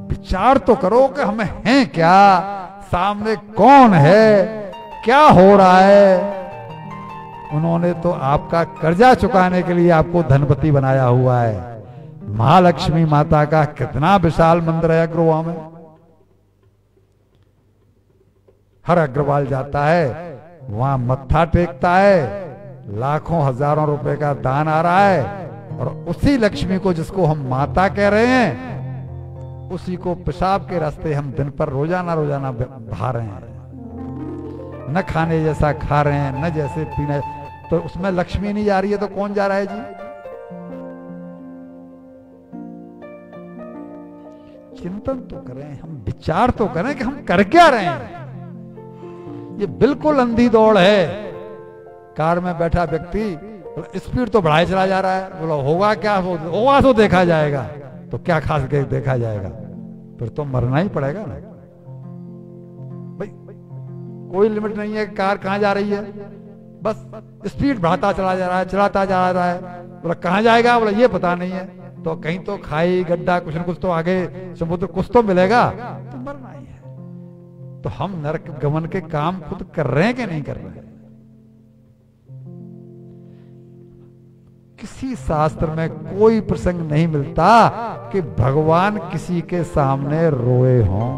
Speaker 1: विचार तो करो कि हमें हैं क्या, सामने कौन है, क्या हो रहा है। उन्होंने तो आपका कर्जा चुकाने के लिए आपको धनपति बनाया हुआ है। महालक्ष्मी माता का कितना विशाल मंदिर है अग्रवाल में। हर अग्रवाल जाता है, वहां मत्था टेकता है, लाखों हजारों रुपए का दान आ रहा है, और उसी लक्ष्मी को जिसको हम माता कह रहे हैं, उसी को पेशाब के रास्ते हम दिन पर रोजाना रोजाना बहा रहे हैं। न खाने जैसा खा रहे हैं, न जैसे पीने, तो उसमें लक्ष्मी नहीं जा रही है तो कौन जा रहा है जी? चिंतन तो करें, हम विचार तो करें कि हम कर क्या रहे हैं। ये बिल्कुल अंधी दौड़ है। कार में बैठा व्यक्ति स्पीड तो बढ़ाए चला जा रहा है, बोला होगा क्या, होगा तो देखा जाएगा। तो क्या खास के देखा जाएगा? फिर तो मरना ही पड़ेगा ना भाई। कोई लिमिट नहीं है कार कहां जा रही है, बस स्पीड बढ़ाता चला जा रहा है, चलाता जा रहा है। बोला कहां जाएगा? बोला ये पता नहीं है। तो कहीं तो खाई गड्ढा कुछ न कुछ तो आगे समुद्र कुछ तो मिलेगा, तो मरना ही है। तो हम नरक गमन के काम खुद कर रहे हैं कि नहीं कर रहे हैं? किसी शास्त्र में कोई प्रसंग नहीं मिलता कि भगवान किसी के सामने रोए हों।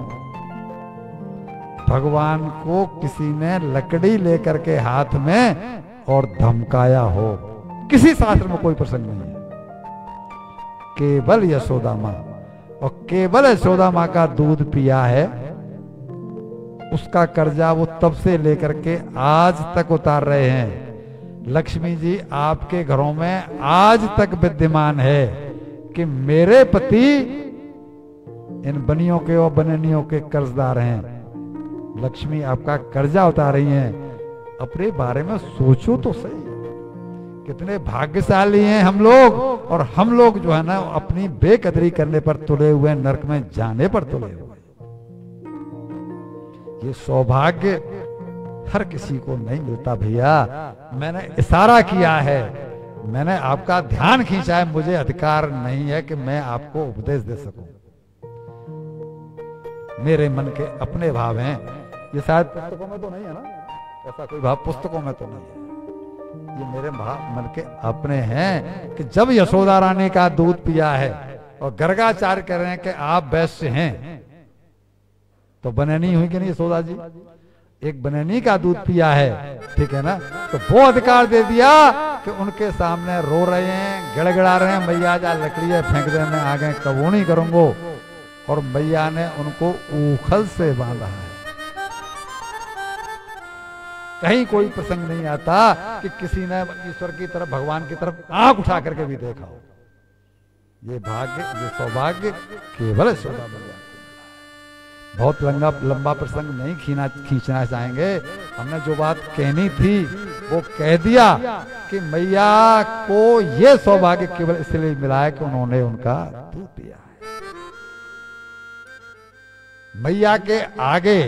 Speaker 1: भगवान को किसी ने लकड़ी लेकर के हाथ में और धमकाया हो, किसी शास्त्र में कोई प्रसंग नहीं है। केवल यशोदा मां, और केवल यशोदा मां का दूध पिया है उसका कर्जा वो तब से लेकर के आज तक उतार रहे हैं। लक्ष्मी जी आपके घरों में आज तक विद्यमान है कि मेरे पति इन बनियों के और बननियों के कर्जदार हैं। लक्ष्मी आपका कर्जा उतार रही हैं। अपने बारे में सोचो तो सही, कितने भाग्यशाली हैं हम लोग। और हम लोग जो है ना अपनी बेकदरी करने पर तुले हुए, नरक में जाने पर तुले हुए। ये सौभाग्य हर किसी को नहीं मिलता भैया। मैंने इशारा किया है, मैंने आपका ध्यान खींचा है, मुझे अधिकार नहीं है कि मैं आपको उपदेश दे सकूं। मेरे मन के अपने भाव हैं। ये शायद पुस्तकों में तो नहीं है ना, ऐसा कोई भाव पुस्तकों में तो नहीं है। ये मेरे मन के अपने हैं कि जब यशोदा रानी का दूध पिया है और गर्गाचार्य कह रहे हैं कि आप वैश्य हैं, तो बनैनी हुई कि नहीं यशोदा जी? एक बनैनी का दूध पिया है, ठीक है ना, तो वो अधिकार दे दिया कि उनके सामने रो रहे हैं, गिड़गिड़ा रहे हैं, मैया जा लकड़ियां फेंक दे, मैं आगे कबू नहीं करूंगो। और मैया ने उनको ऊखल से बांधा है। कहीं कोई प्रसंग नहीं आता कि किसी ने ईश्वर की तरफ, भगवान की तरफ आंख उठा करके भी देखा हो। ये भाग्य, ये सौभाग्य केवल यशोदा मैया। बहुत लंबा प्रसंग नहीं खींचना चाहेंगे। हमने जो बात कहनी थी वो कह दिया कि मैया को ये सौभाग्य केवल इसलिए मिला है कि उन्होंने उनका दूध पिया है। मैया के आगे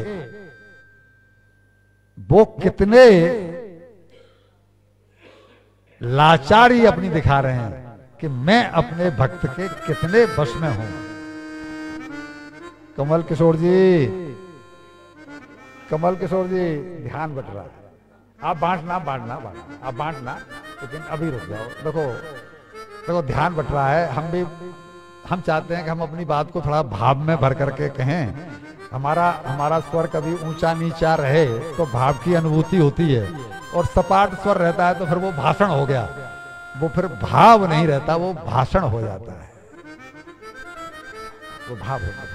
Speaker 1: वो कितने लाचारी अपनी दिखा रहे हैं कि मैं अपने भक्त के कितने वश में हूं। कमल किशोर जी, कमल किशोर जी, ध्यान बट रहा है। आप बांटना, आप बांटना, लेकिन अभी रुक जाओ। देखो ध्यान बट रहा है। हम चाहते हैं कि हम अपनी बात को थोड़ा भाव में भर करके कहें। हमारा स्वर कभी ऊंचा नीचा रहे तो भाव की अनुभूति होती है, और सपाट स्वर रहता है तो फिर वो भाषण हो गया। वो फिर भाव नहीं रहता, वो भाषण हो जाता है, वो भाव होता है।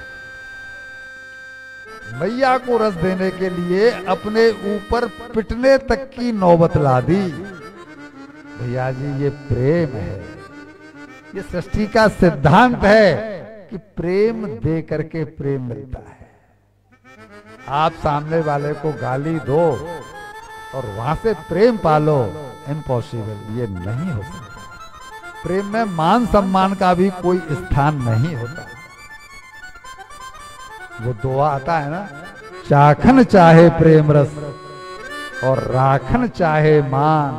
Speaker 1: मैया को रस देने के लिए अपने ऊपर पिटने तक की नौबत ला दी। भैया जी, ये प्रेम है, ये सृष्टि का सिद्धांत है कि प्रेम दे करके प्रेम मिलता है। आप सामने वाले को गाली दो और वहां से प्रेम पालो, इम्पॉसिबल, ये नहीं हो सकता। प्रेम में मान सम्मान का भी कोई स्थान नहीं होता। वो दुआ आता है ना, चाखन चाहे प्रेम रस और राखन चाहे मान,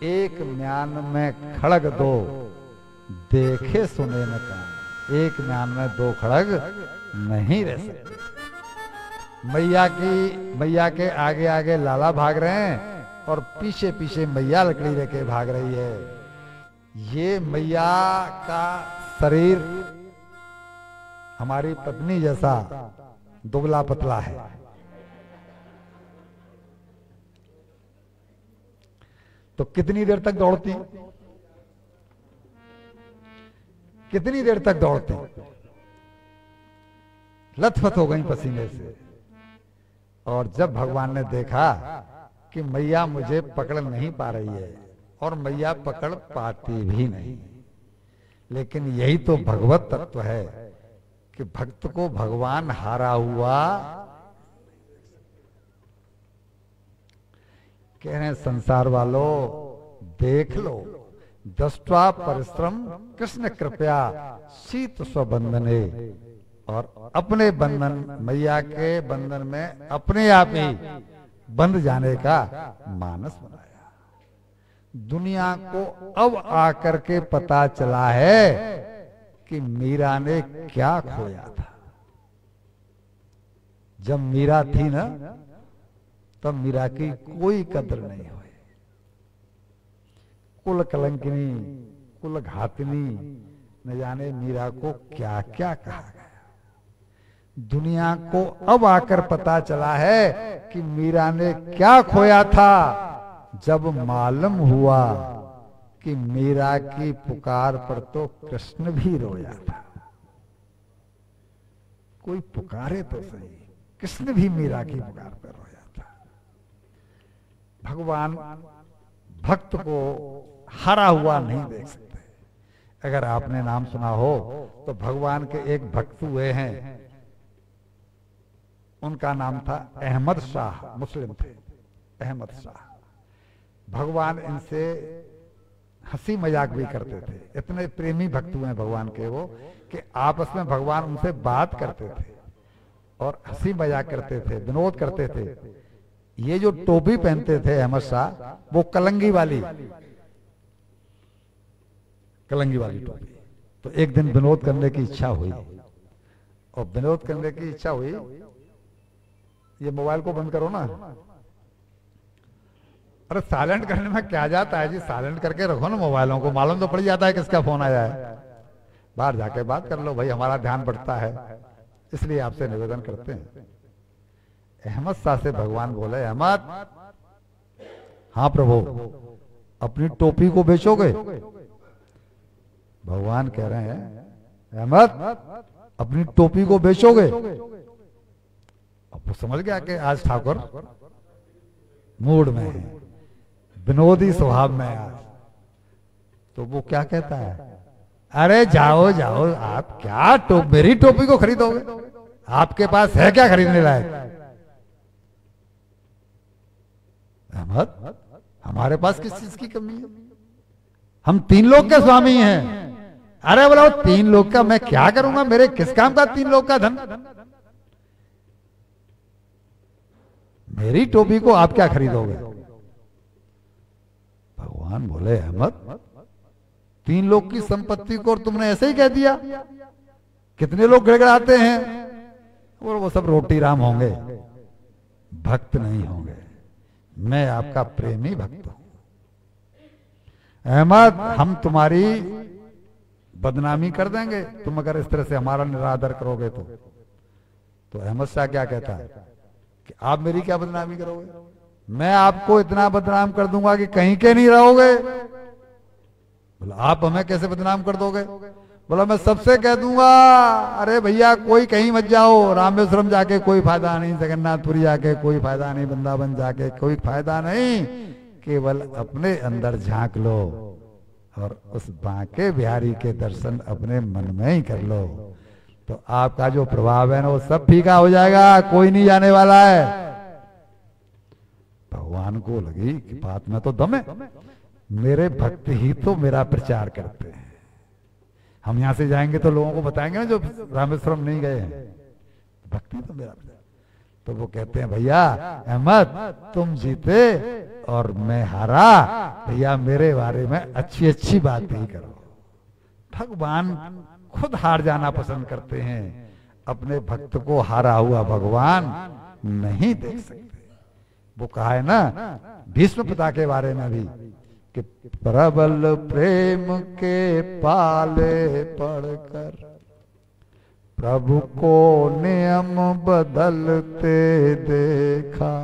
Speaker 1: एक म्यान में खड़ग दो देखे सुने न कान। एक म्यान में दो खड़ग नहीं रह सकते। मैया के आगे आगे लाला भाग रहे हैं और पीछे पीछे मैया लकड़ी लेके भाग रही है। ये मैया का शरीर हमारी पत्नी जैसा दुबला पतला है। तो कितनी देर तक दौड़ती, कितनी देर तक दौड़ती? लथपथ हो गई पसीने से। और जब भगवान ने देखा कि मैया मुझे पकड़ नहीं पा रही है, और मैया पकड़ पाती भी नहीं, लेकिन यही तो भगवत तत्व है कि भक्त को भगवान हारा हुआ कह रहे हैं। संसार वालों, देख लो, दृष्ट्वा परिश्रम कृष्ण कृपया शीत स्वबंधने। और अपने बंधन, मैया के बंधन में अपने आप ही बंध जाने का मानस बनाया। दुनिया को अब आकर के पता चला है कि मीरा ने क्या खोया था। जब मीरा थी ना, तब मीरा की कोई कदर नहीं हुई। कुल कलंकिनी, कुल घातनी, न जाने मीरा को क्या क्या कहा गया। दुनिया को अब आकर पता चला है कि मीरा ने क्या खोया था, जब मालूम हुआ कि मीरा की पुकार पर तो कृष्ण भी रोया था। कोई पुकारे तो सही, कृष्ण भी मीरा की पुकार पर रो जाता। भगवान भक्त को हारा हुआ नहीं देख सकते। अगर आपने नाम सुना हो तो भगवान के एक भक्त हुए हैं, उनका नाम था अहमद शाह, मुस्लिम थे अहमद शाह। भगवान इनसे हंसी मजाक भी करते थे। इतने प्रेमी भक्त हुए भगवान के वो कि आपस में भगवान उनसे बात करते थे और हंसी मजाक करते थे, विनोद करते थे। ये जो टोपी पहनते थे अहमद शाह, वो कलंगी वाली टोपी। तो एक दिन विनोद करने की इच्छा हुई, और विनोद करने की इच्छा हुई, ये मोबाइल को बंद करो ना। अरे साइलेंट करने में क्या जाता है जी, साइलेंट करके रखो ना मोबाइलों को, मालूम तो पड़ जाता है किसका फोन आया है। बाहर जाके बात कर लो भाई, हमारा ध्यान बढ़ता है, इसलिए आपसे निवेदन करते हैं। अहमद शाह से भगवान बोले, अहमद, हाँ प्रभु, अपनी टोपी को बेचोगे? भगवान कह रहे हैं, अहमद, अपनी टोपी को बेचोगे? अब वो समझ गया कि आज ठाकुर मूड में है, विनोदी स्वभाव में आज। तो वो क्या कहता है, अरे जाओ जाओ, आप क्या मेरी टोपी को खरीदोगे? आपके पास है क्या खरीदने लायक? अहमद, हमारे पास किस चीज की कमी है? हम 3 लोक के स्वामी हैं। अरे बोला, 3 लोक का मैं क्या करूंगा? मेरे किस काम का 3 लोक का धन? मेरी टोपी को आप क्या खरीदोगे? भगवान बोले, अहमद, 3 लोक की संपत्ति को और तुमने ऐसे ही कह दिया? कितने लोग गिड़गिड़ाते हैं, और वो सब रोटी राम होंगे, भक्त नहीं होंगे। मैं आपका प्रेमी भक्त हूं। अहमद, हम तुम्हारी बदनामी कर देंगे तुम अगर इस तरह से हमारा निरादर करोगे तो अहमद शाह क्या कहता है कि आप मेरी क्या बदनामी करोगे? मैं आपको इतना बदनाम कर दूंगा कि कहीं के नहीं रहोगे। बोला, आप हमें कैसे बदनाम कर दोगे? बोला, मैं सबसे कह दूंगा, अरे भैया कोई कहीं मत जाओ, रामेश्वरम जाके कोई फायदा नहीं, जगन्नाथपुरी जाके कोई फायदा नहीं, वृंदावन जाके कोई फायदा नहीं, केवल अपने अंदर झांक लो और उस बांके बिहारी के दर्शन अपने मन में ही कर लो, तो आपका जो प्रभाव है ना वो सब फीका हो जाएगा, कोई नहीं जाने वाला है। भगवान को लगी कि बात में तो दम है, मेरे भक्त ही तो मेरा प्रचार करते हैं। हम यहां से जाएंगे तो लोगों को बताएंगे ना जो रामेश्वरम नहीं गए हैं, भक्ति तो मेरा। तो वो कहते हैं, भैया अहमद, तुम जीते और मैं हारा, भैया मेरे बारे में अच्छी अच्छी बात ही करो। भगवान खुद हार जाना पसंद करते हैं, अपने भक्त को हारा हुआ भगवान नहीं देख सकते। वो कहा है ना भीष्म पिता के बारे में भी कि प्रबल प्रेम के पाले पड़कर प्रभु को नियम बदलते देखा,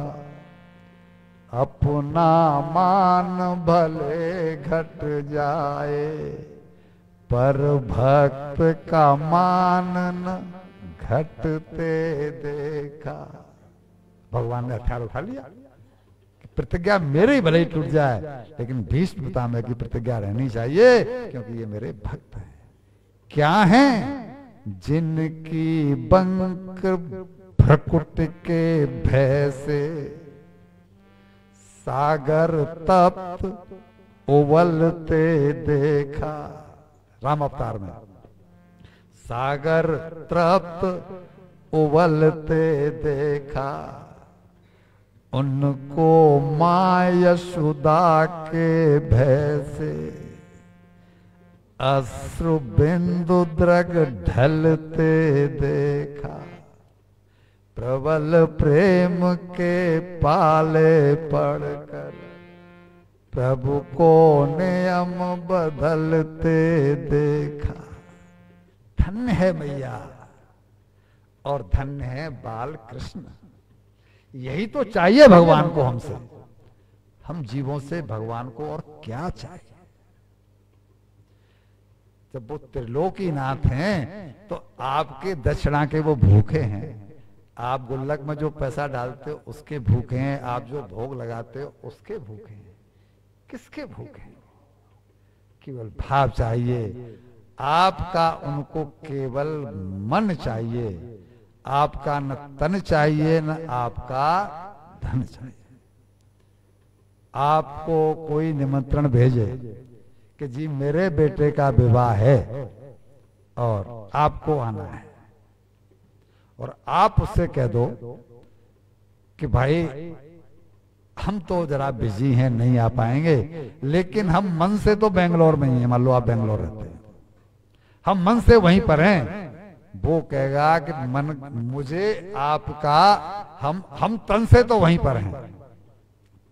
Speaker 1: अपना मान भले घट जाए पर भक्त का मान न घटते देखा। भगवान ने हथियार उठा लिया कि प्रतिज्ञा मेरे ही भले ही टूट जाए, लेकिन भीष्म पितामह की प्रतिज्ञा रहनी चाहिए, क्योंकि ये मेरे भक्त हैं। क्या हैं? जिनकी बंक भ्रकुट के भय से सागर तप्त उबलते देखा। राम अवतार में सागर तप्त उबलते देखा, उनको मां यशोदा के भय से अश्रु बिंदु द्रग ढलते देखा। प्रबल प्रेम के पाले पड़कर प्रभु को नियम बदलते देखा। धन्य है मैया और धन्य है बाल कृष्ण। यही तो चाहिए भगवान को हमसे। हम जीवों से भगवान को और क्या चाहिए? जब वो त्रिलोकीनाथ हैं तो आपके दक्षिणा के वो भूखे हैं, आप गुल्लक में जो पैसा डालते हो उसके भूखे हैं, आप जो भोग लगाते हो उसके भूखे हैं। किसके भूखे हैं? केवल भाव चाहिए आपका, उनको केवल मन चाहिए। आपका न तन चाहिए न आपका धन चाहिए। आपको कोई निमंत्रण भेजे कि जी मेरे बेटे का विवाह है और आपको आना है, और आप उससे कह दो कि भाई हम तो जरा बिजी हैं, नहीं आ पाएंगे, लेकिन हम मन से तो बेंगलोर में ही हैं। मान लो आप बेंगलोर रहते हैं, हम मन से वहीं पर हैं। वो कहेगा कि मन मुझे आपका, हम तन से तो वहीं पर हैं,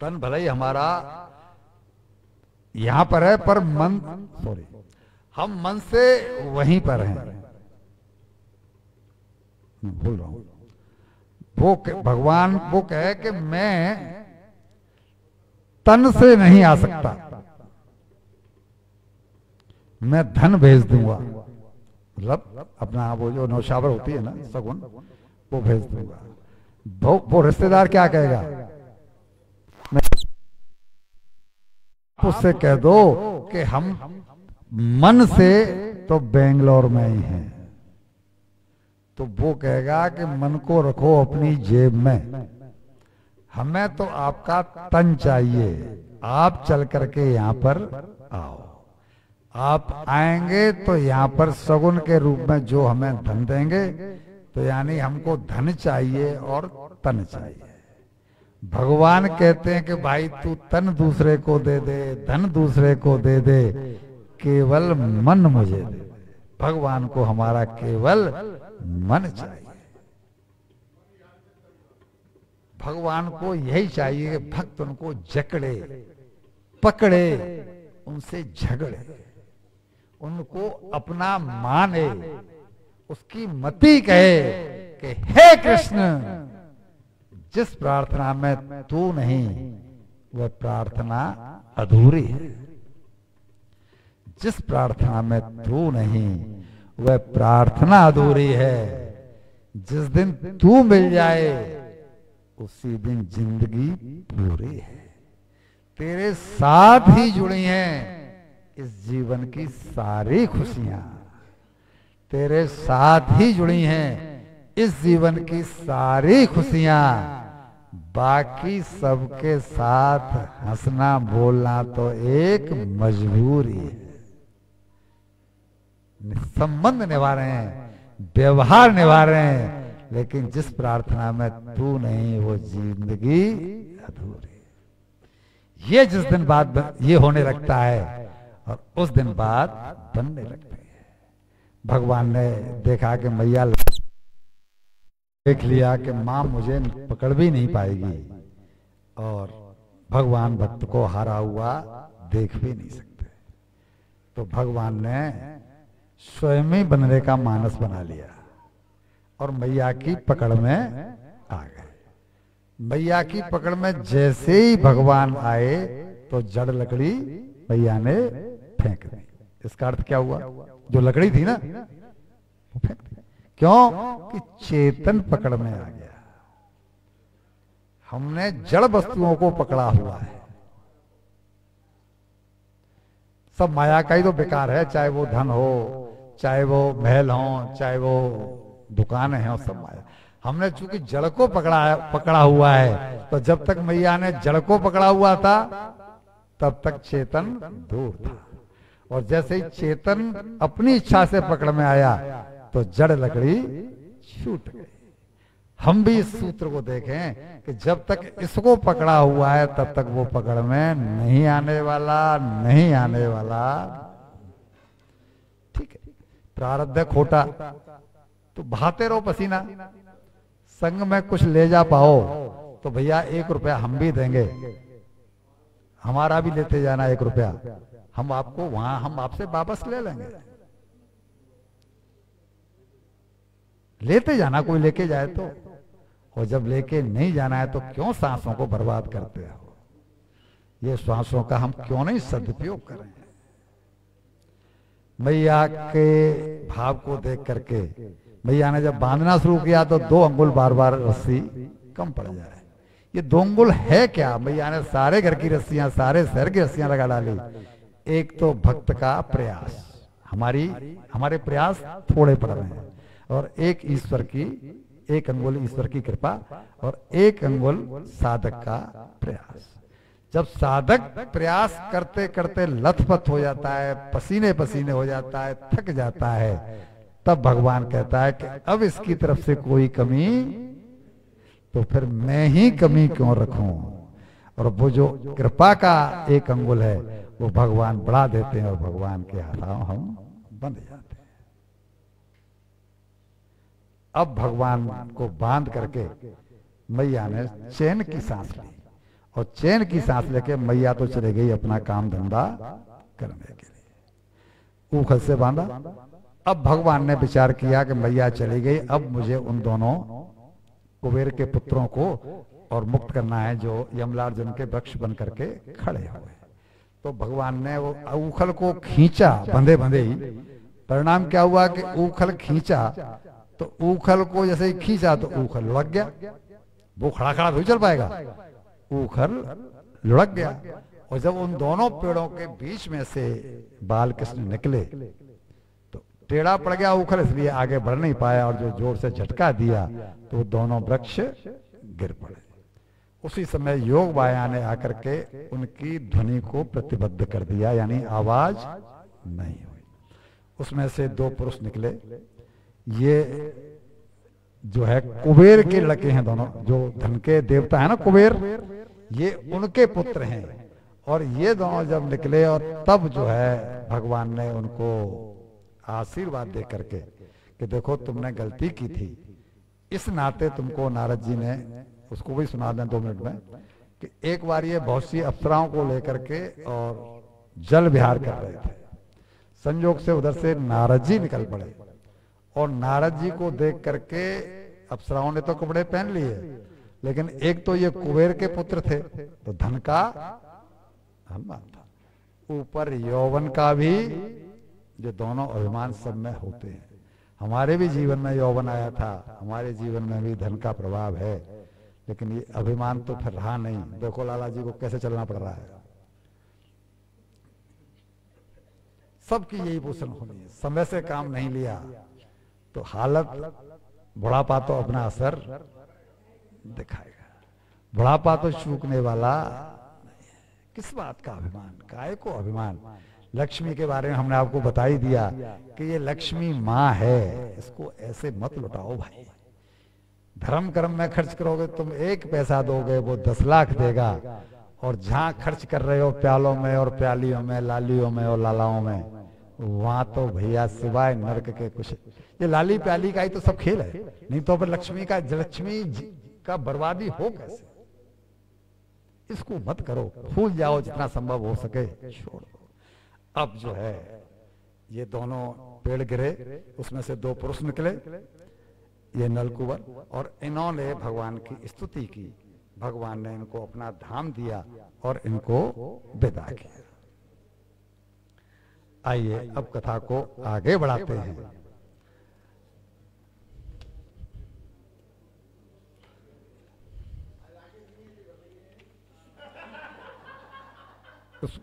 Speaker 1: तन भले ही हमारा यहां पर है, पर मन, सॉरी, हम मन से वहीं पर हैं। भूल रहा हूं। वो भगवान वो कहे कि मैं तन से नहीं आ सकता, मैं धन भेज दूंगा, मतलब अपना वो जो नौशावर होती है ना सगुन, वो भेज दूंगा। वो रिश्तेदार क्या कहेगा? उससे कह दो कि हम मन से तो बेंगलोर में ही हैं, तो वो कहेगा कि मन को रखो अपनी जेब में, हमें तो आपका तन चाहिए, आप चल करके यहाँ पर आओ। आप आएंगे तो यहाँ पर सगुन के रूप में जो हमें धन देंगे, तो यानी हमको धन चाहिए और तन चाहिए। भगवान कहते हैं कि भाई तू तन दूसरे को दे दे, धन दूसरे को दे दे, केवल मन मुझे दे दे। भगवान को हमारा केवल मन चाहिए। भगवान को यही चाहिए कि भक्त उनको जकड़े, पकड़े, उनसे झगड़े, उनको अपना माने, उसकी मति कहे कि हे कृष्ण, जिस प्रार्थना में तू नहीं वह प्रार्थना अधूरी है। जिस प्रार्थना में तू नहीं वह प्रार्थना अधूरी है। जिस दिन तू मिल जाए उसी दिन जिंदगी पूरी है। तेरे साथ ही जुड़ी हैं इस जीवन की सारी खुशियां, तेरे साथ ही जुड़ी हैं इस जीवन की सारी खुशियां। बाकी सबके साथ हंसना बोलना तो एक मजबूरी है। संबंध निभा रहे हैं, व्यवहार निभा रहे हैं, लेकिन जिस प्रार्थना में तू नहीं वो जिंदगी अधूरी। ये जिस दिन बाद ये होने लगता है और उस दिन बाद बनने लगती है। भगवान ने देखा कि मैया देख लिया कि मां मुझे पकड़ भी नहीं पाएगी, और भगवान भक्त को हारा हुआ देख भी नहीं सकते, तो भगवान ने स्वयं ही बनने का मानस बना लिया और मैया की पकड़ में आ गए। मैया की पकड़ में जैसे ही भगवान आए तो जड़ लकड़ी मैया ने फेंक दी। इसका अर्थ क्या हुआ? जो लकड़ी थी ना वो फेंक दी। क्यों? कि चेतन पकड़ में आ गया। हमने जड़ वस्तुओं को पकड़ा हुआ है। सब माया का ही तो बेकार है, चाहे वो धन हो, चाहे वो महल हो, चाहे वो दुकान है, सब माया। हमने चूंकि जड़ को पकड़ा हुआ है, तो जब तक मैया ने जड़ को पकड़ा हुआ था तब तक चेतन दूर था, और जैसे ही चेतन अपनी इच्छा से पकड़ में आया तो जड़ लकड़ी छूट गई। हम भी इस सूत्र को देखें कि जब तक इसको पकड़ा हुआ है तब तक वो पकड़ में नहीं आने वाला, नहीं आने वाला। ठीक है, प्रारब्ध है खोटा तो बहाते रहो पसीना। संग में कुछ ले जा पाओ तो भैया 1 रुपया हम भी देंगे, हमारा भी लेते जाना 1 रुपया, हम आपको वहां हम आपसे वापस ले लेंगे। लेते जाना, कोई लेके जाए तो। और जब लेके नहीं जाना है तो क्यों सांसों को बर्बाद करते हो? ये सांसों का हम क्यों नहीं सदुपयोग करें? मैया के भाव को देख करके मैया ने जब बांधना शुरू किया तो 2 अंगुल बार बार रस्सी कम पड़ जाए। ये 2 अंगुल है क्या? मैया ने सारे घर की रस्सियां, सारे शहर की रस्सियां लगा डाली। एक तो भक्त का प्रयास, हमारे प्रयास थोड़े पड़ रहे हैं, और एक अंगुल ईश्वर की कृपा, और 1 अंगुल साधक का प्रयास। जब साधक प्रयास करते करते लथपथ हो जाता है, पसीने पसीने हो जाता है, थक जाता है, तब भगवान कहता है कि अब इसकी तरफ से कोई कमी, तो फिर मैं ही कमी क्यों रखूं। और वो जो कृपा का 1 अंगुल है वो भगवान बढ़ा देते हैं, और भगवान के हाथों हम बंध जाते हैं। अब भगवान को बांध करके मैया ने चैन की सांस ली, और चैन की सांस लेके मैया तो चले गई अपना काम धंधा करने के लिए। ऊखल से बांधा। अब भगवान ने विचार किया कि मैया चली गई, अब मुझे उन दोनों कुबेर के पुत्रों को और मुक्त करना है जो यमलार्जुन के वृक्ष बन करके खड़े हुए। तो भगवान ने वो ऊखल को खींचा, बंधे बंधे ही। परिणाम क्या हुआ कि ऊखल खींचा, तो ऊखल को जैसे ही खींचा तो ऊखल लुढ़क गया। वो खड़ा खड़ा नहीं चल पाएगा, ऊखल लुढ़क गया। और जब उन दोनों पेड़ों के बीच में से बाल कृष्ण निकले तो टेढ़ा पड़ गया ऊखल, इसलिए आगे बढ़ नहीं पाया, और जो जोर से झटका दिया तो दोनों वृक्ष गिर पड़े। उसी समय योग माया ने आकर के उनकी ध्वनि को प्रतिबद्ध कर दिया, यानी आवाज नहीं हुई। उसमें से 2 पुरुष निकले। ये जो है कुबेर के लड़के हैं दोनों, जो धन के देवता है ना कुबेर, ये उनके पुत्र हैं। और ये दोनों जब निकले, और तब जो है भगवान ने उनको आशीर्वाद दे करके कि देखो तुमने गलती की थी, इस नाते तुमको नारद जी ने, उसको भी सुना दें 2 मिनट में, कि एक बार ये बहुत सी अप्सराओं को लेकर के और जल विहार कर रहे थे। संयोग से उधर से नारद जी निकल पड़े, और नारद जी को देख करके अप्सराओं ने तो कपड़े पहन लिए, लेकिन एक तो ये कुबेर के पुत्र थे तो धन का अभिमान था, ऊपर यौवन का भी, जो दोनों अभिमान सब में होते हैं। हमारे भी जीवन में यौवन आया था, हमारे जीवन में भी धन का प्रभाव है, लेकिन ये अभिमान तो फिर रहा नहीं। देखो लाला जी को कैसे चलना पड़ रहा है। सबकी यही पोषण होनी है, समय से काम नहीं लिया तो हालत, बुढ़ापा तो अपना असर दिखाएगा। बुढ़ापा तो चूकने वाला नहीं है। किस बात का अभिमान, काय को अभिमान। लक्ष्मी के बारे में हमने आपको बता ही दिया कि ये लक्ष्मी माँ है, इसको ऐसे मत लुटाओ भाई। धर्म कर्म में खर्च करोगे, तुम 1 पैसा दोगे वो 10 लाख देगा, और जहां खर्च कर रहे हो प्यालों में और प्यालियों में, लालियों में और लालाओं में, वहां तो भैया सिवाय नरक के कुछ, ये लाली प्याली का ही तो सब खेल है। नहीं तो फिर लक्ष्मी का बर्बादी हो कैसे। इसको मत करो, भूल जाओ, जितना संभव हो सके छोड़ दो। अब जो है ये दोनों पेड़ गिरे, उसमें से 2 पुरुष निकले, ये नलकुबर, और इन्होंने भगवान की स्तुति की। भगवान ने इनको अपना धाम दिया और इनको विदा किया। आइए अब कथा को आगे बढ़ाते हैं।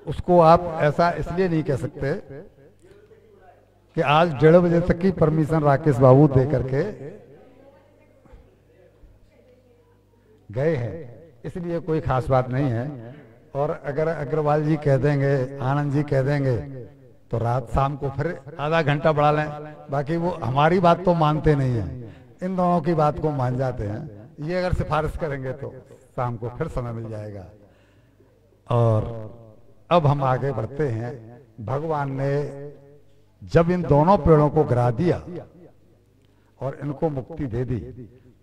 Speaker 1: उसको आप ऐसा इसलिए नहीं कह सकते कि आज 1:30 बजे तक की परमिशन राकेश बाबू दे करके गए हैं, इसलिए कोई खास बात नहीं है। और अगर अग्रवाल जी कह देंगे, आनंद जी कह देंगे, तो रात शाम को फिर आधा घंटा बढ़ा लें। बाकी वो हमारी बात तो मानते नहीं है, इन दोनों की बात को मान जाते हैं। ये अगर सिफारिश करेंगे तो शाम को फिर समय मिल जाएगा। और अब हम आगे बढ़ते हैं। भगवान ने जब इन दोनों पेड़ों को गिरा दिया और इनको मुक्ति दे दी,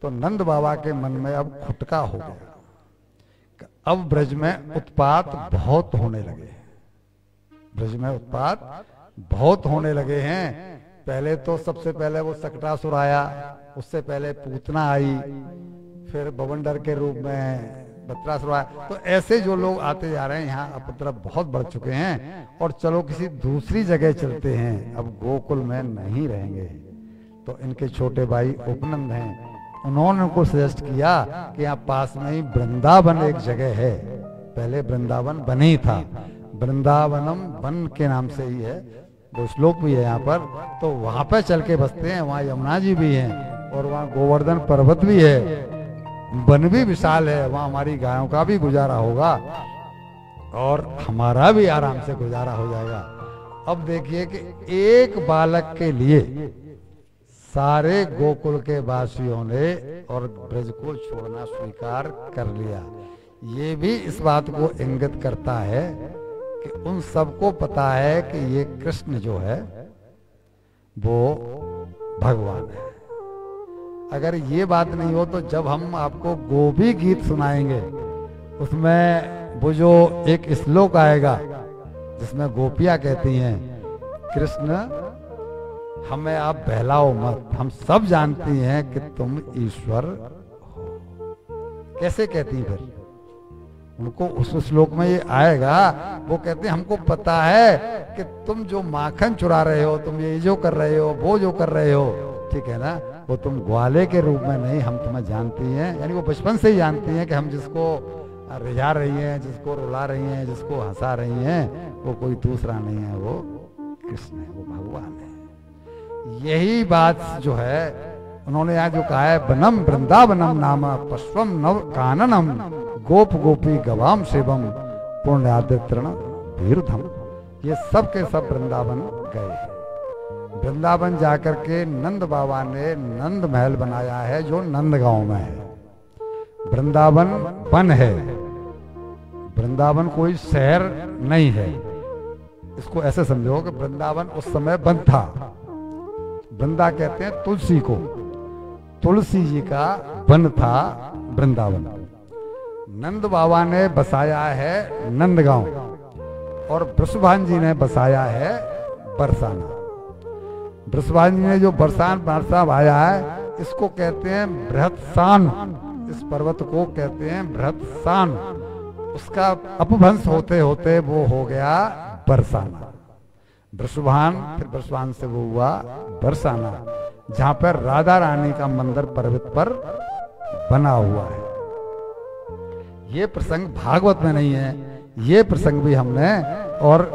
Speaker 1: तो नंद बाबा के मन में अब खुटका हो गया। अब ब्रज में उत्पात बहुत होने लगे, ब्रज में उत्पात बहुत होने लगे हैं। पहले तो सबसे पहले वो सकटासुर आया, उससे पहले पूतना आई, फिर बवंडर के रूप में बत्रासुर आया। तो ऐसे जो लोग आते जा रहे हैं, यहाँ अपद्रव बहुत बढ़ चुके हैं। और चलो किसी दूसरी जगह चलते हैं, अब गोकुल में नहीं रहेंगे। तो इनके छोटे भाई उपनंद हैं, उन्होंने उनको सजेस्ट किया कि यहाँ पास में ही वृंदावन एक जगह है। पहले वृंदावन वन ही था, वृंदावनम वन के नाम से ही है, वो श्लोक भी है यहाँ पर। तो वहां पर चल के बसते हैं, वहाँ यमुना जी भी हैं और वहाँ गोवर्धन पर्वत भी है, वन भी विशाल है, वहाँ हमारी गायों का भी गुजारा होगा और हमारा भी आराम से गुजारा हो जाएगा। अब देखिए कि एक बालक के लिए सारे गोकुल के वासियों ने और ब्रज को छोड़ना स्वीकार कर लिया। ये भी इस बात को इंगित करता है कि उन सबको पता है कि ये कृष्ण जो है वो भगवान है। अगर ये बात नहीं हो तो जब हम आपको गोपी गीत सुनाएंगे उसमें वो जो एक श्लोक आएगा जिसमें गोपियां कहती हैं, कृष्ण हमें आप बहलाओ मत, हम सब जानती हैं कि तुम ईश्वर हो। कैसे कहती फिर? उनको उस श्लोक में ये आएगा, वो कहते हैं हमको पता है कि तुम जो माखन चुरा रहे हो, तुम ये जो कर रहे हो, वो जो कर रहे हो, ठीक है ना, वो तुम ग्वाले के रूप में नहीं, हम तुम्हें जानती हैं। यानी वो बचपन से ही जानती हैं कि हम जिसको रिझा रही हैं, जिसको रुला रही हैं, जिसको हंसा रही हैं, वो कोई दूसरा नहीं है, वो कृष्ण है, वो भगवान है। यही बात जो है उन्होंने यहाँ जो कहा है, वनम वृंदावनम नाम पश्वम नव काननम गोप गोपी गवाम शिवम पुण्यादितृण भीरुधम। ये सब के सब वृंदावन गए। वृंदावन जाकर के नंद बाबा ने नंद महल बनाया है जो नंदगांव में है। वृंदावन वन है, वृंदावन कोई शहर नहीं है। इसको ऐसे समझो कि वृंदावन उस समय वन था। वृंदा कहते हैं तुलसी को, तुलसी जी का वन था वृंदावन। नंद बाबा ने बसाया है नंदगांव और वृषभान जी ने बसाया है बरसाना। वृषभान जी ने जो बरसा भाया है, इसको कहते हैं बृहत्सान। इस पर्वत को कहते हैं बृहत्सान। उसका अपभ्रंश होते होते वो हो गया बरसाना। वृषभान, फिर वृषभान से वो हुआ बरसाना, जहां पर राधा रानी का मंदिर पर्वत पर बना हुआ है। ये प्रसंग भागवत में नहीं है, ये प्रसंग भी हमने और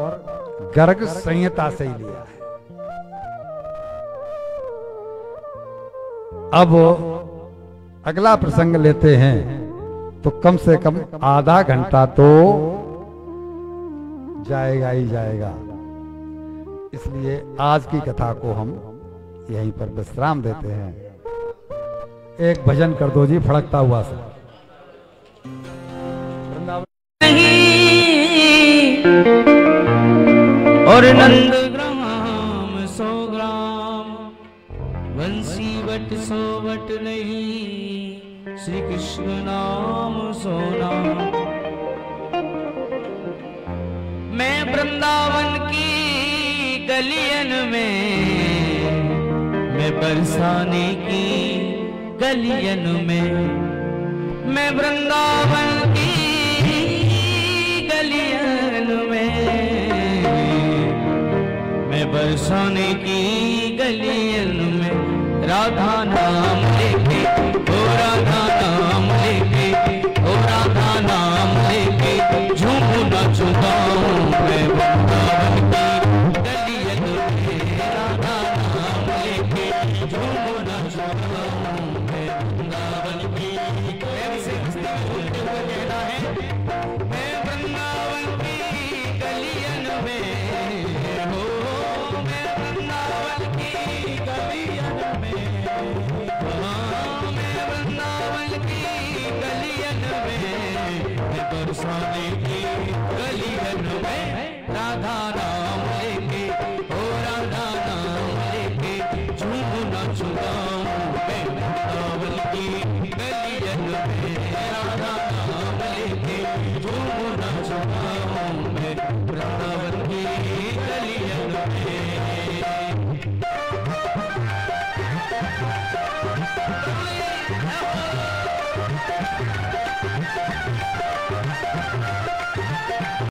Speaker 1: गर्ग संहिता से ही लिया है। अब अगला प्रसंग लेते हैं तो कम से कम आधा घंटा तो जाएगा ही जाएगा। इसलिए आज की कथा को हम यहीं पर विश्राम देते हैं। एक भजन कर दो जी, फड़कता हुआ सा।
Speaker 2: और नंद ग्राम 100 ग्राम, बंसी बट 100 बट नहीं, श्री कृष्ण नाम सोना। मैं वृंदावन की गलियन में, मैं बरसाने की गलियन में, मैं वृंदावन की गलियन में, मैं बरसाने की गलियन में, राधा नाम लेके, ओ राधा नाम लेके, ओ राधा नाम लेके, झूमू नाचू गाऊं मैं वृंदावन की गलियन में, राधा नाम लेके, झूमू नाचू गाऊं मैं वृंदावन की। मैं वृंदावन की गलियन में, हो मैं वृंदावन की गलियन में, हाँ मैं वृंदावन की गलियन में, मैं बरसाने की गलियन में, राधा नाम लेके, ओ राधा नाम लेके, झूमू नाचू गाऊं मैं वृंदावन की गलियन में, राधा नाम लेके, झूमू नाचू गाऊं।